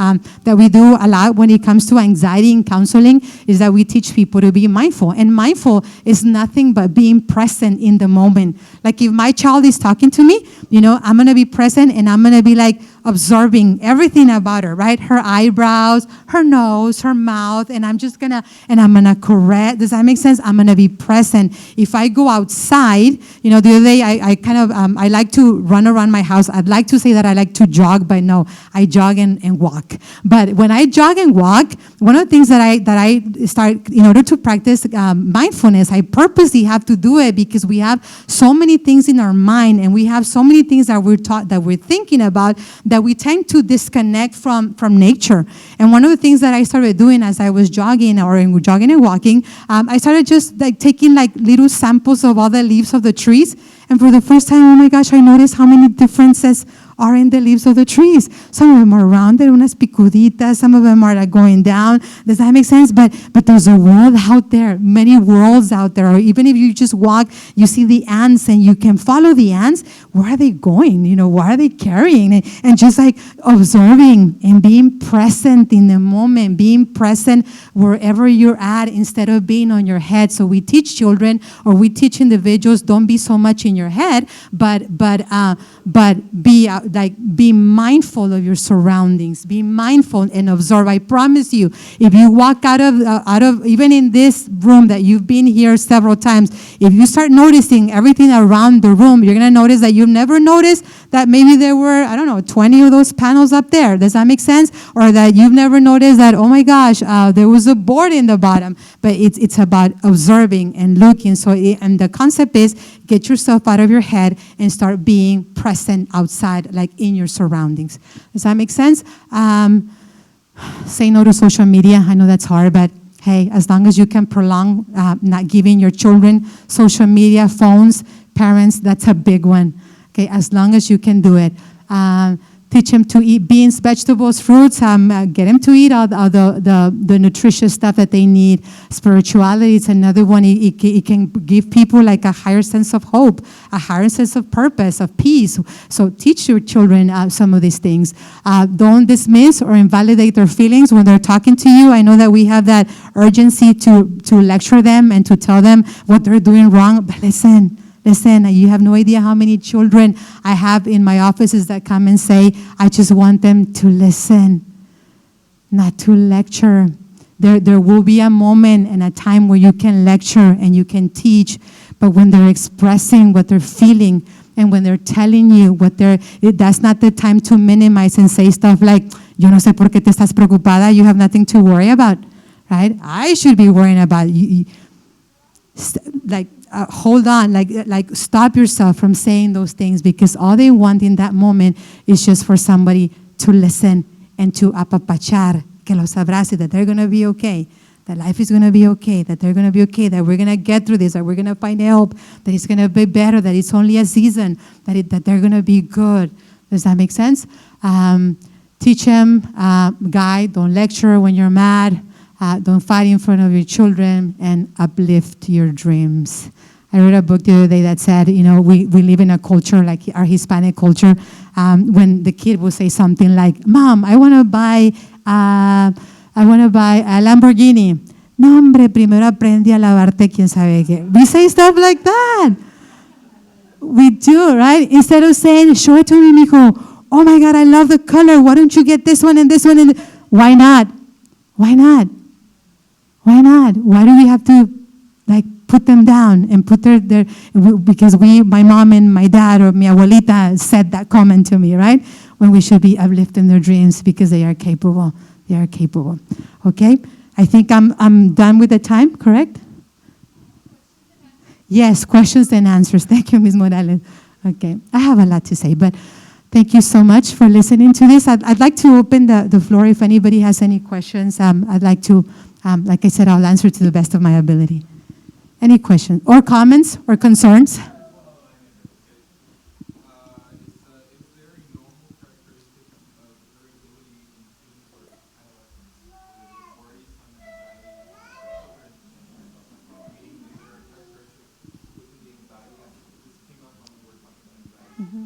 that we do a lot when it comes to anxiety and counseling, is that we teach people to be mindful. And mindful is nothing but being present in the moment. Like if my child is talking to me, I'm going to be present and I'm going to be like, observing everything about her, right? Her eyebrows, her nose, her mouth, and I'm gonna correct. Does that make sense? I'm gonna be present. If I go outside, the other day I like to run around my house. I'd like to say that I like to jog, but no, I jog and walk. But when I jog and walk, one of the things that I start, in order to practice mindfulness, I purposely have to do it because we have so many things in our mind and we have so many things that we're taught, that we're thinking about, that we tend to disconnect from nature. And one of the things that I started doing as I was jogging and walking, I started just like taking like little samples of all the leaves of the trees. And for the first time, oh my gosh, I noticed how many differences are in the leaves of the trees. Some of them are rounded, unas picuditas, some of them are like going down. Does that make sense? But there's a world out there, many worlds out there. Or even if you just walk, you see the ants and you can follow the ants. Where are they going? What are they carrying? And just like observing and being present in the moment, being present wherever you're at instead of being on your head. So we teach children, or we teach individuals, don't be so much in your head, but be mindful of your surroundings. Be mindful and observe. I promise you, if you walk out of even in this room that you've been here several times, if you start noticing everything around the room, you're going to notice that you've never noticed that maybe there were, 20 of those panels up there. Does that make sense? Or that you've never noticed that, oh my gosh, there was a board in the bottom. But it's about observing and looking. And the concept is, get yourself out of your head and start being present outside, like in your surroundings. Does that make sense? Say no to social media. I know that's hard, but hey, as long as you can prolong not giving your children social media, phones, parents, that's a big one. Okay, as long as you can do it. Teach them to eat beans, vegetables, fruits. Get them to eat all the nutritious stuff that they need. Spirituality is another one. It can give people like a higher sense of hope, a higher sense of purpose, of peace. So teach your children some of these things. Don't dismiss or invalidate their feelings when they're talking to you. I know that we have that urgency to lecture them and to tell them what they're doing wrong, but listen, you have no idea how many children I have in my offices that come and say, I just want them to listen, not to lecture. There will be a moment and a time where you can lecture and you can teach, but when they're expressing what they're feeling and when they're telling you that's not the time to minimize and say stuff like, yo no sé por qué te estás preocupada, you have nothing to worry about, right? I should be worrying about you. Hold on, stop yourself from saying those things, because all they want in that moment is just for somebody to listen and to apapachar, que los abrace, that they're going to be okay, that life is going to be okay, that they're going to be okay, that we're going to get through this, that we're going to find help, that it's going to be better, that it's only a season, that they're going to be good. Does that make sense? Teach them, guide, don't lecture when you're mad. Don't fight in front of your children, and uplift your dreams. I read a book the other day that said, we live in a culture like our Hispanic culture. When the kid will say something like, "Mom, I want to buy a Lamborghini." No, hombre, primero aprende a lavarte, quién sabe qué. We say stuff like that. We do, right? Instead of saying, "Show it to me, mijo. Oh my God, I love the color. Why don't you get this one and this one?" Why not? Why not? Why not? Why do we have to put them down and put because my mom and my dad or mi abuelita said that comment to me, right? When we should be uplifting their dreams because they are capable. They are capable. Okay? I think I'm done with the time, correct? Yes, questions and answers. Thank you, Ms. Morales. Okay. I have a lot to say, but thank you so much for listening to this. I'd like to open the floor if anybody has any questions. I'd like to, like I said, I'll answer to the best of my ability. Any questions or comments or concerns? Mm-hmm.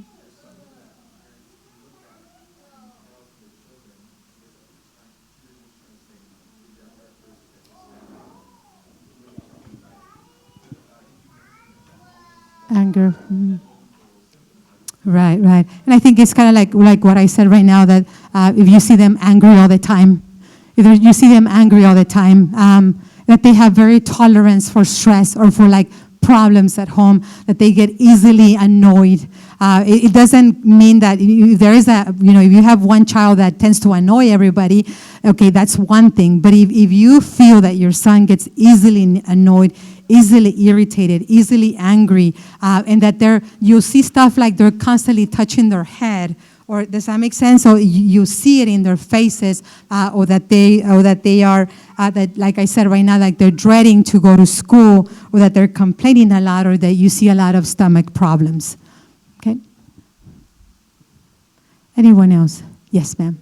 Anger. Mm-hmm. Right, right. And I think it's kind of like what I said right now, that if you see them angry all the time, you see them angry all the time, that they have very tolerance for stress or for like problems at home, that they get easily annoyed. It doesn't mean that there is if you have one child that tends to annoy everybody, okay, that's one thing. But if you feel that your son gets easily annoyed, easily irritated, easily angry, and that you'll see stuff like they're constantly touching their head, or does that make sense? So you see it in their faces, or that they are, that, like I said right now, like they're dreading to go to school, or that they're complaining a lot, or that you see a lot of stomach problems. Okay? Anyone else? Yes, ma'am.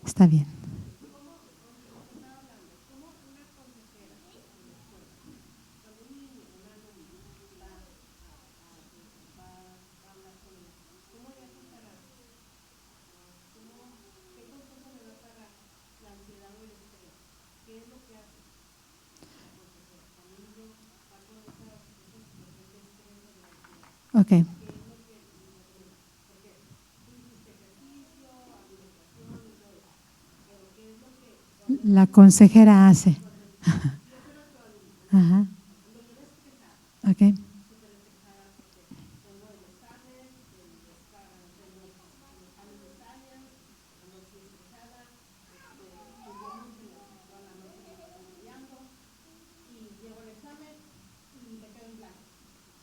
Está bien. Okay. La consejera hace. Ajá. Okay.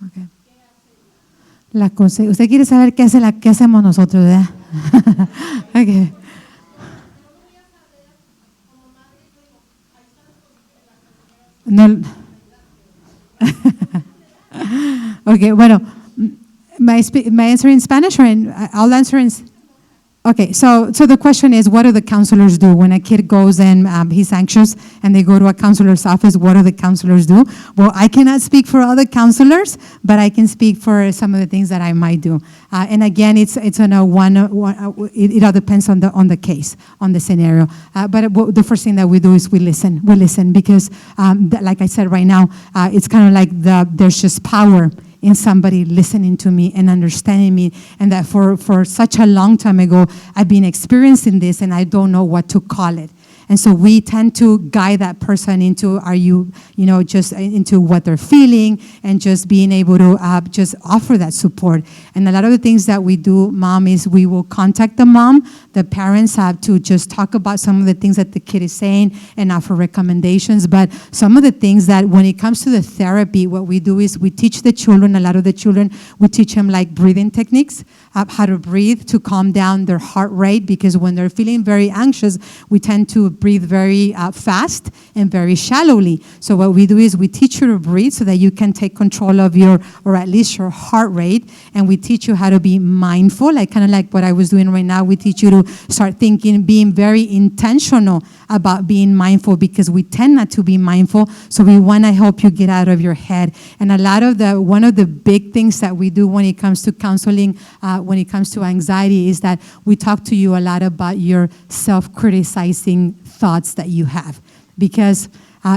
Okay. Usted quiere saber qué hacemos nosotros, ¿verdad? Okay. No. Okay, bueno, my answer in Spanish, or I'll answer in. Okay, so the question is, what do the counselors do when a kid goes and he's anxious and they go to a counselor's office? What do the counselors do? Well, I cannot speak for other counselors, but I can speak for some of the things that I might do. And again, it's on a it all depends on the case, on the scenario. But the first thing that we do is we listen. We listen because, like I said right now, it's kind of like there's just power in somebody listening to me and understanding me, and that for such a long time ago, I've been experiencing this and I don't know what to call it. And so we tend to guide that person into, just into what they're feeling, and just being able to just offer that support. And a lot of the things that we do, Mom, is we will contact the mom. The parents have to just talk about some of the things that the kid is saying and offer recommendations. But some of the things that when it comes to the therapy, what we do is we teach the children, a lot of the children, we teach them like breathing techniques, how to breathe to calm down their heart rate, because when they're feeling very anxious, we tend to breathe very fast and very shallowly. So what we do is we teach you to breathe so that you can take control of or at least your heart rate, and we teach you how to be mindful, like kind of like what I was doing right now. We teach you to start thinking, being very intentional about being mindful, because we tend not to be mindful, so we want to help you get out of your head. And one of the big things that we do when it comes to counseling, when it comes to anxiety, is that we talk to you a lot about your self-criticizing thoughts that you have, because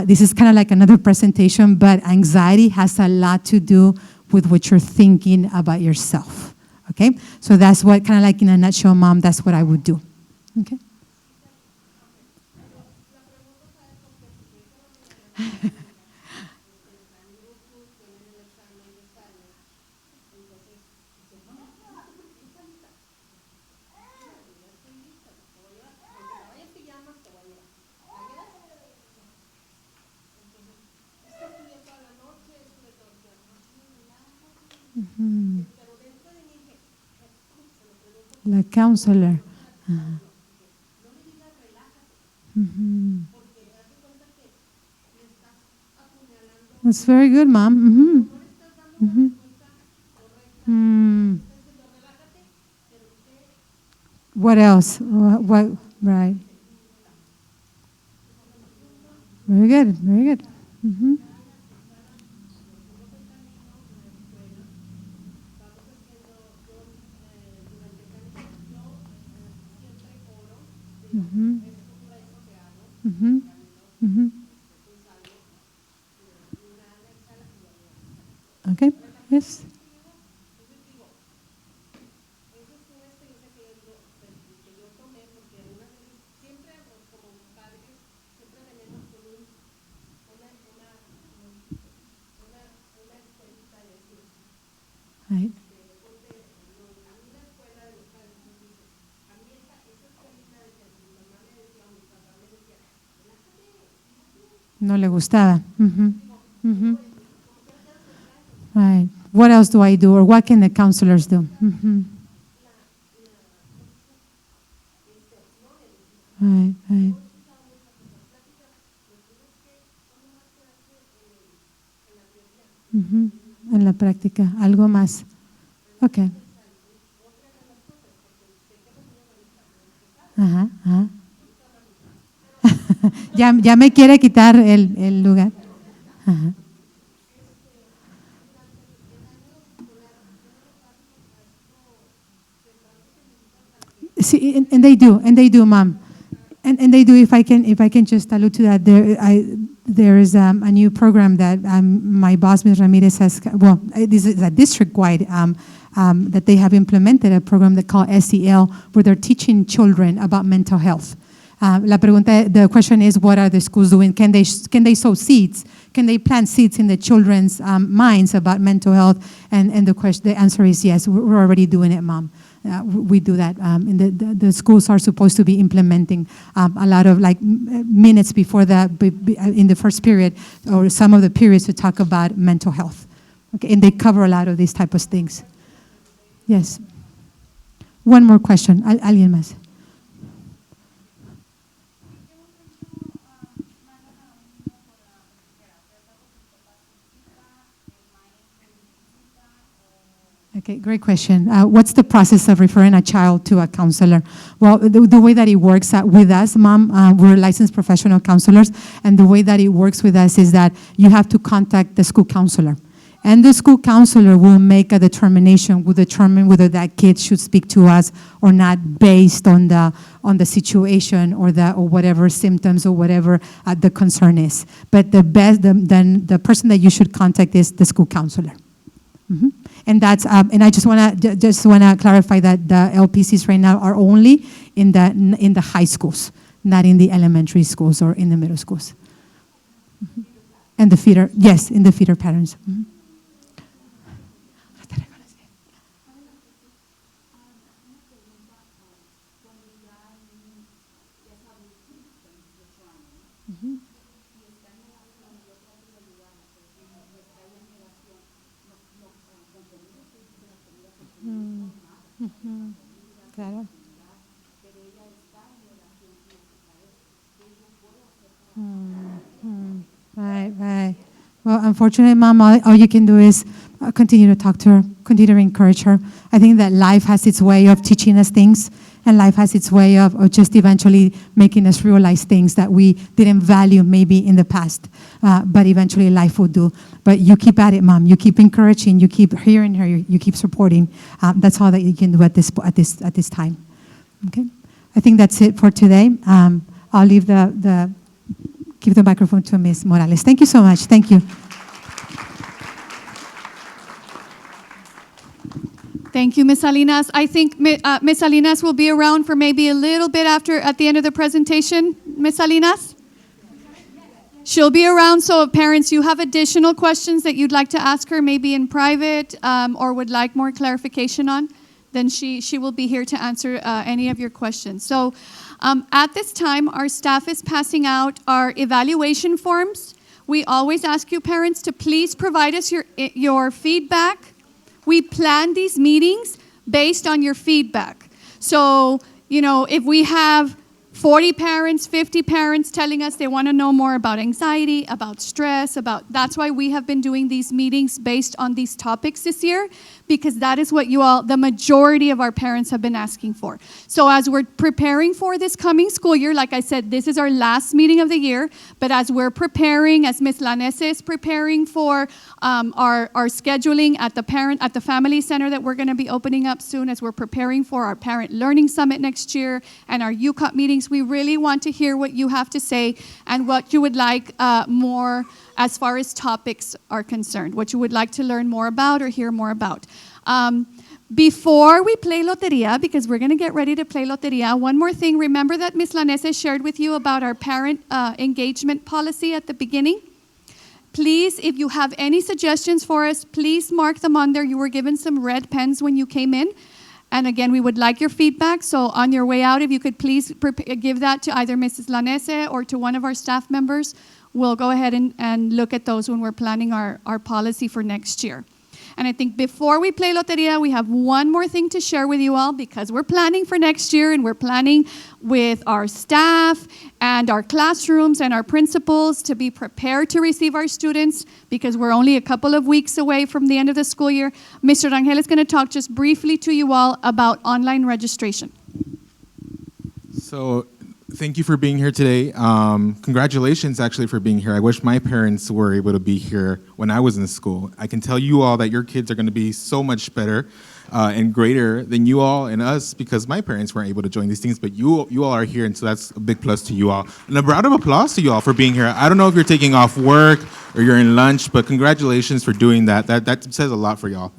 this is kind of like another presentation, but anxiety has a lot to do with what you're thinking about yourself. Okay, so that's what, kind of like in a nutshell, Mom, that's what I would do. Okay. Mm-hmm. La counselor. Uh-huh. Mm-hmm. That's very good, Mom. Mm-hmm. Mm-hmm. Mm. What else? What? Right. Very good. Very good. Mm-hmm. Mm-hmm. Mm-hmm. Mm-hmm. Okay. Yes. Right. No le gustaba. Right. What else do I do, or what can the counselors do? Right, right. En la práctica, algo más. Okay. Ajá, ajá. ya me quiere quitar el lugar. Ajá. See, and they do, Mom, and they do. If I can just allude to that, there is a new program that my boss, Ms. Ramirez, has. Well, this is a district-wide that they have implemented a program they call SEL, where they're teaching children about mental health. The question is, what are the schools doing? Can they sow seeds? Can they plant seeds in the children's minds about mental health? And the answer is yes. We're already doing it, Mom. We do that. And the schools are supposed to be implementing a lot of minutes before in the first period or some of the periods to talk about mental health. Okay, and they cover a lot of these type of things. Yes. One more question. ¿Alguien más? Okay, great question. What's the process of referring a child to a counselor? Well, the way that it works with us, Mom, we're licensed professional counselors, and the way that it works with us is that you have to contact the school counselor. And the school counselor will make a determination, will determine whether that kid should speak to us or not based on the situation or whatever symptoms or whatever the concern is. But the person that you should contact is the school counselor. Mm-hmm. And I just wanna clarify that the LPCs right now are only in the high schools, not in the elementary schools or in the middle schools. Mm-hmm. And the feeder, yes, in the feeder patterns. Mm-hmm. Claro. Right. Well, unfortunately, Mom, all you can do is continue to talk to her, continue to encourage her. I think that life has its way of teaching us things, and life has its way of just eventually making us realize things that we didn't value maybe in the past, but eventually life will do. But you keep at it, Mom. You keep encouraging. You keep hearing her. You keep supporting. That's all that you can do at this time. Okay, I think that's it for today. I'll leave give the microphone to Ms. Morales. Thank you so much. Thank you. Thank you, Ms. Salinas. I think Ms. Salinas will be around for maybe a little bit at the end of the presentation. Ms. Salinas? She'll be around, so if parents, you have additional questions that you'd like to ask her, maybe in private, or would like more clarification on, then she will be here to answer any of your questions. So at this time, our staff is passing out our evaluation forms. We always ask you parents to please provide us your feedback. We plan these meetings based on your feedback. So, if we have 40 parents, 50 parents telling us they want to know more about anxiety, about stress, that's why we have been doing these meetings based on these topics this year, because that is what the majority of our parents have been asking for. So as we're preparing for this coming school year, like I said, this is our last meeting of the year, but as we're preparing, as Ms. Lanese is preparing for our scheduling at the family center that we're going to be opening up soon, as we're preparing for our Parent Learning Summit next year and our U.C.O.P meetings, we really want to hear what you have to say and what you would like more as far as topics are concerned, what you would like to learn more about or hear more about. Before we play Loteria, because we're going to get ready to play Loteria, one more thing. Remember that Ms. Lanese shared with you about our parent engagement policy at the beginning? Please, if you have any suggestions for us, please mark them on there. You were given some red pens when you came in. And again, we would like your feedback. So on your way out, if you could please give that to either Mrs. Lanese or to one of our staff members, we'll go ahead and look at those when we're planning our policy for next year. And I think before we play Loteria, we have one more thing to share with you all, because we're planning for next year and we're planning with our staff and our classrooms and our principals to be prepared to receive our students, because we're only a couple of weeks away from the end of the school year. Mr. Rangel is going to talk just briefly to you all about online registration. So thank you for being here today. Congratulations, actually, for being here. I wish my parents were able to be here when I was in school. I can tell you all that your kids are going to be so much better and greater than you all and us, because my parents weren't able to join these things, but you all are here, and so that's a big plus to you all. And a round of applause to you all for being here. I don't know if you're taking off work or you're in lunch, but congratulations for doing that. That says a lot for y'all.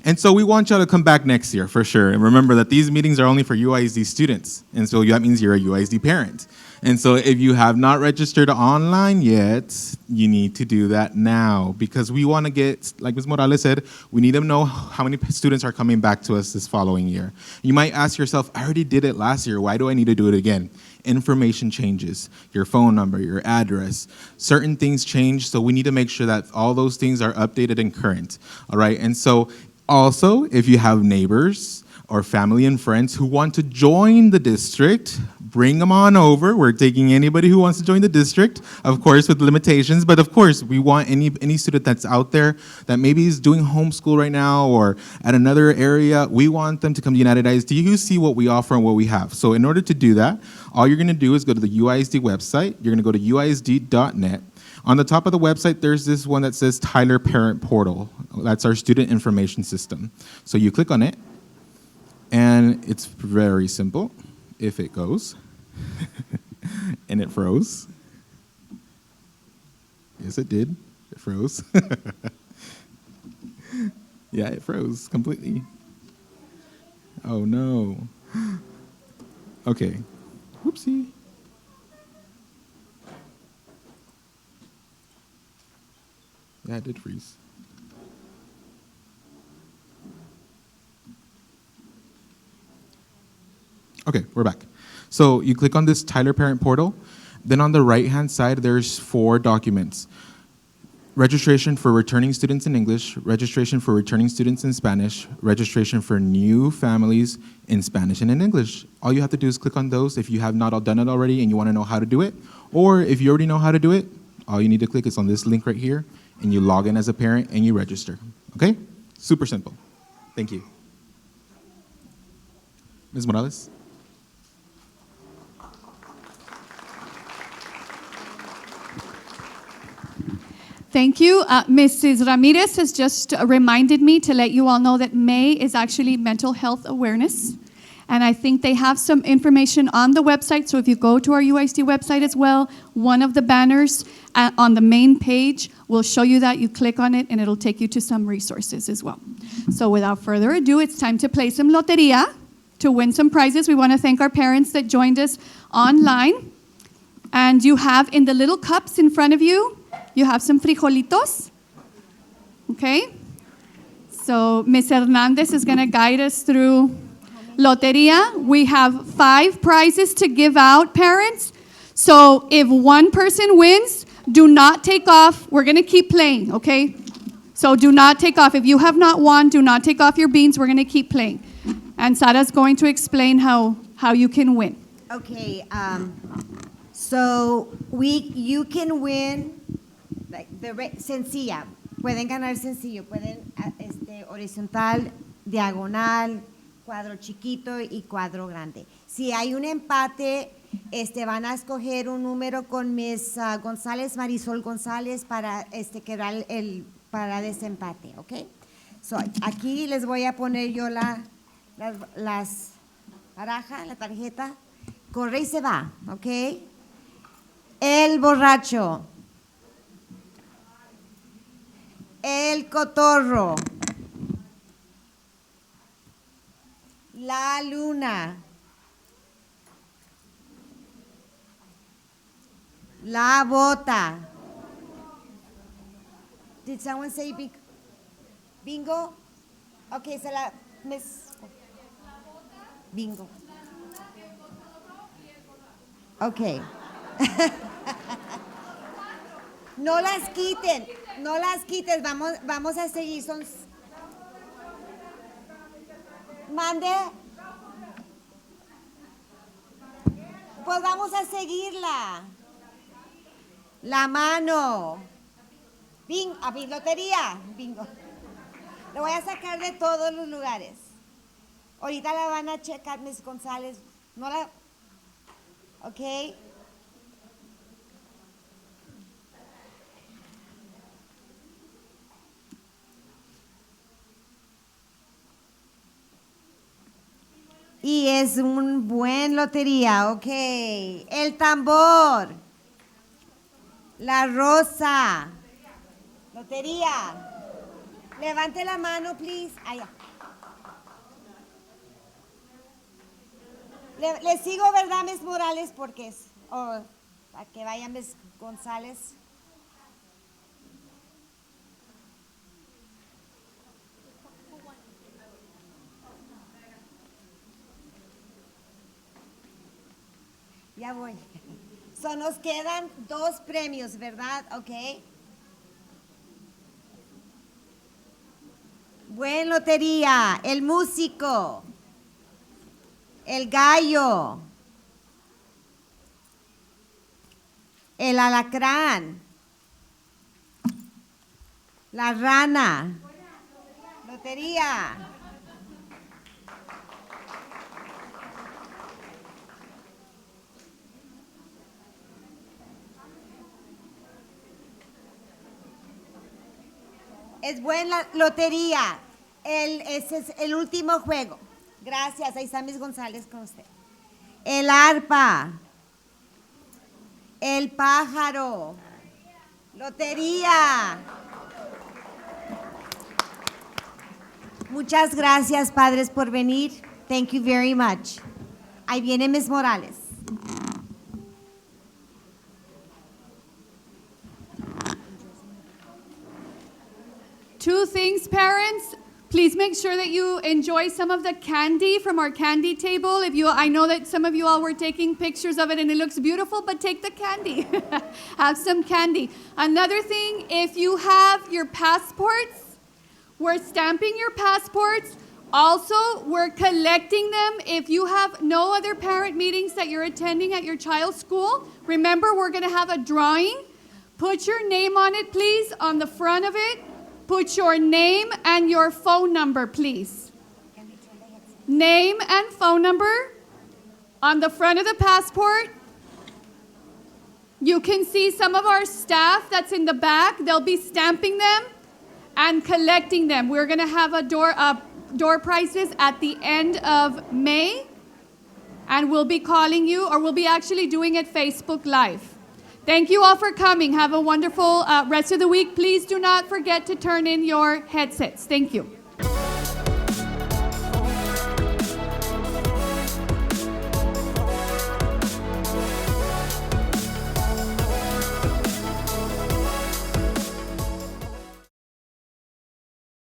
And so we want y'all to come back next year for sure. And remember that these meetings are only for UISD students. And so that means you're a UISD parent. And so if you have not registered online yet, you need to do that now, because we want to get, like Ms. Morales said, we need to know how many students are coming back to us this following year. You might ask yourself, I already did it last year. Why do I need to do it again? Information changes, your phone number, your address, certain things change. So we need to make sure that all those things are updated and current. All right. And so also, if you have neighbors or family and friends who want to join the district, bring them on over. We're taking anybody who wants to join the district, of course, with limitations. But of course, we want any student that's out there that maybe is doing homeschool right now or at another area. We want them to come to United ISD. You see what we offer and what we have. So in order to do that, all you're going to do is go to the UISD website. You're going to go to uisd.net. On the top of the website, there's this one that says Tyler Parent Portal. That's our student information system. So you click on it, and it's very simple, if it goes. And it froze. Yes, it did. It froze. Yeah, it froze completely. Oh, no. Okay. Whoopsie. Yeah, it did freeze. Okay, we're back. So you click on this Tyler Parent Portal. Then on the right-hand side, there's 4 documents. Registration for returning students in English, registration for returning students in Spanish, registration for new families in Spanish and in English. All you have to do is click on those if you have not done it already and you want to know how to do it. Or if you already know how to do it, all you need to click is on this link right here, and you log in as a parent and you register. Okay? Super simple. Thank you. Ms. Morales? Thank you. Mrs. Ramirez has just reminded me to let you all know that May is actually Mental Health Awareness. And I think they have some information on the website. So if you go to our UISD website as well, one of the banners on the main page will show you that. You click on it, and it'll take you to some resources as well. So without further ado, it's time to play some Loteria to win some prizes. We want to thank our parents that joined us online. And you have in the little cups in front of you, you have some frijolitos, okay? So Ms. Hernandez is going to guide us through Loteria. We have 5 prizes to give out, parents. So if one person wins, do not take off. We're going to keep playing, okay? So do not take off. If you have not won, do not take off your beans. We're going to keep playing. And Sara's going to explain how you can win. Okay, so you can win like sencilla. Pueden ganar sencillo. Pueden horizontal, diagonal, cuadro chiquito y cuadro grande. Si hay un empate, van a escoger un número con Miss González, Marisol González, para quebrar para desempate, ¿ok? So, aquí les voy a poner yo las baraja, la tarjeta. Corre y se va, ¿ok? El borracho. El cotorro. La luna. La bota. Did someone say bingo? Okay, bingo. Okay. No las quiten, no las quites, vamos a seguir. Mande. Pues vamos a seguirla. La mano. Lotería. Bingo. Lo voy a sacar de todos los lugares. Ahorita la van a checar, Miss González. No la. Ok. Y es un buen lotería, ok. El tambor. La rosa. Lotería. Levante la mano, please. Allá. Le sigo, ¿verdad, Miss Morales? Porque es. Para que vaya Miss González. Ya voy. Nos quedan 2 premios, ¿verdad? Ok. Buen lotería. El músico. El gallo. El alacrán. La rana. Lotería. Es buena lotería. Ese es el último juego. Gracias. Ahí está Miss González con usted. El arpa. El pájaro. Lotería. Muchas gracias, padres, por venir. Thank you very much. Ahí viene Miss Morales. Two things, parents. Please make sure that you enjoy some of the candy from our candy table. I know that some of you all were taking pictures of it and it looks beautiful, but take the candy. Have some candy. Another thing, if you have your passports, we're stamping your passports. Also, we're collecting them. If you have no other parent meetings that you're attending at your child's school, remember we're going to have a drawing. Put your name on it, please, on the front of it. Put your name and your phone number, please. Name and phone number on the front of the passport. You can see some of our staff that's in the back. They'll be stamping them and collecting them. We're going to have door prizes at the end of May, and we'll be calling you, or we'll be actually doing it Facebook Live. Thank you all for coming. Have a wonderful rest of the week. Please do not forget to turn in your headsets. Thank you.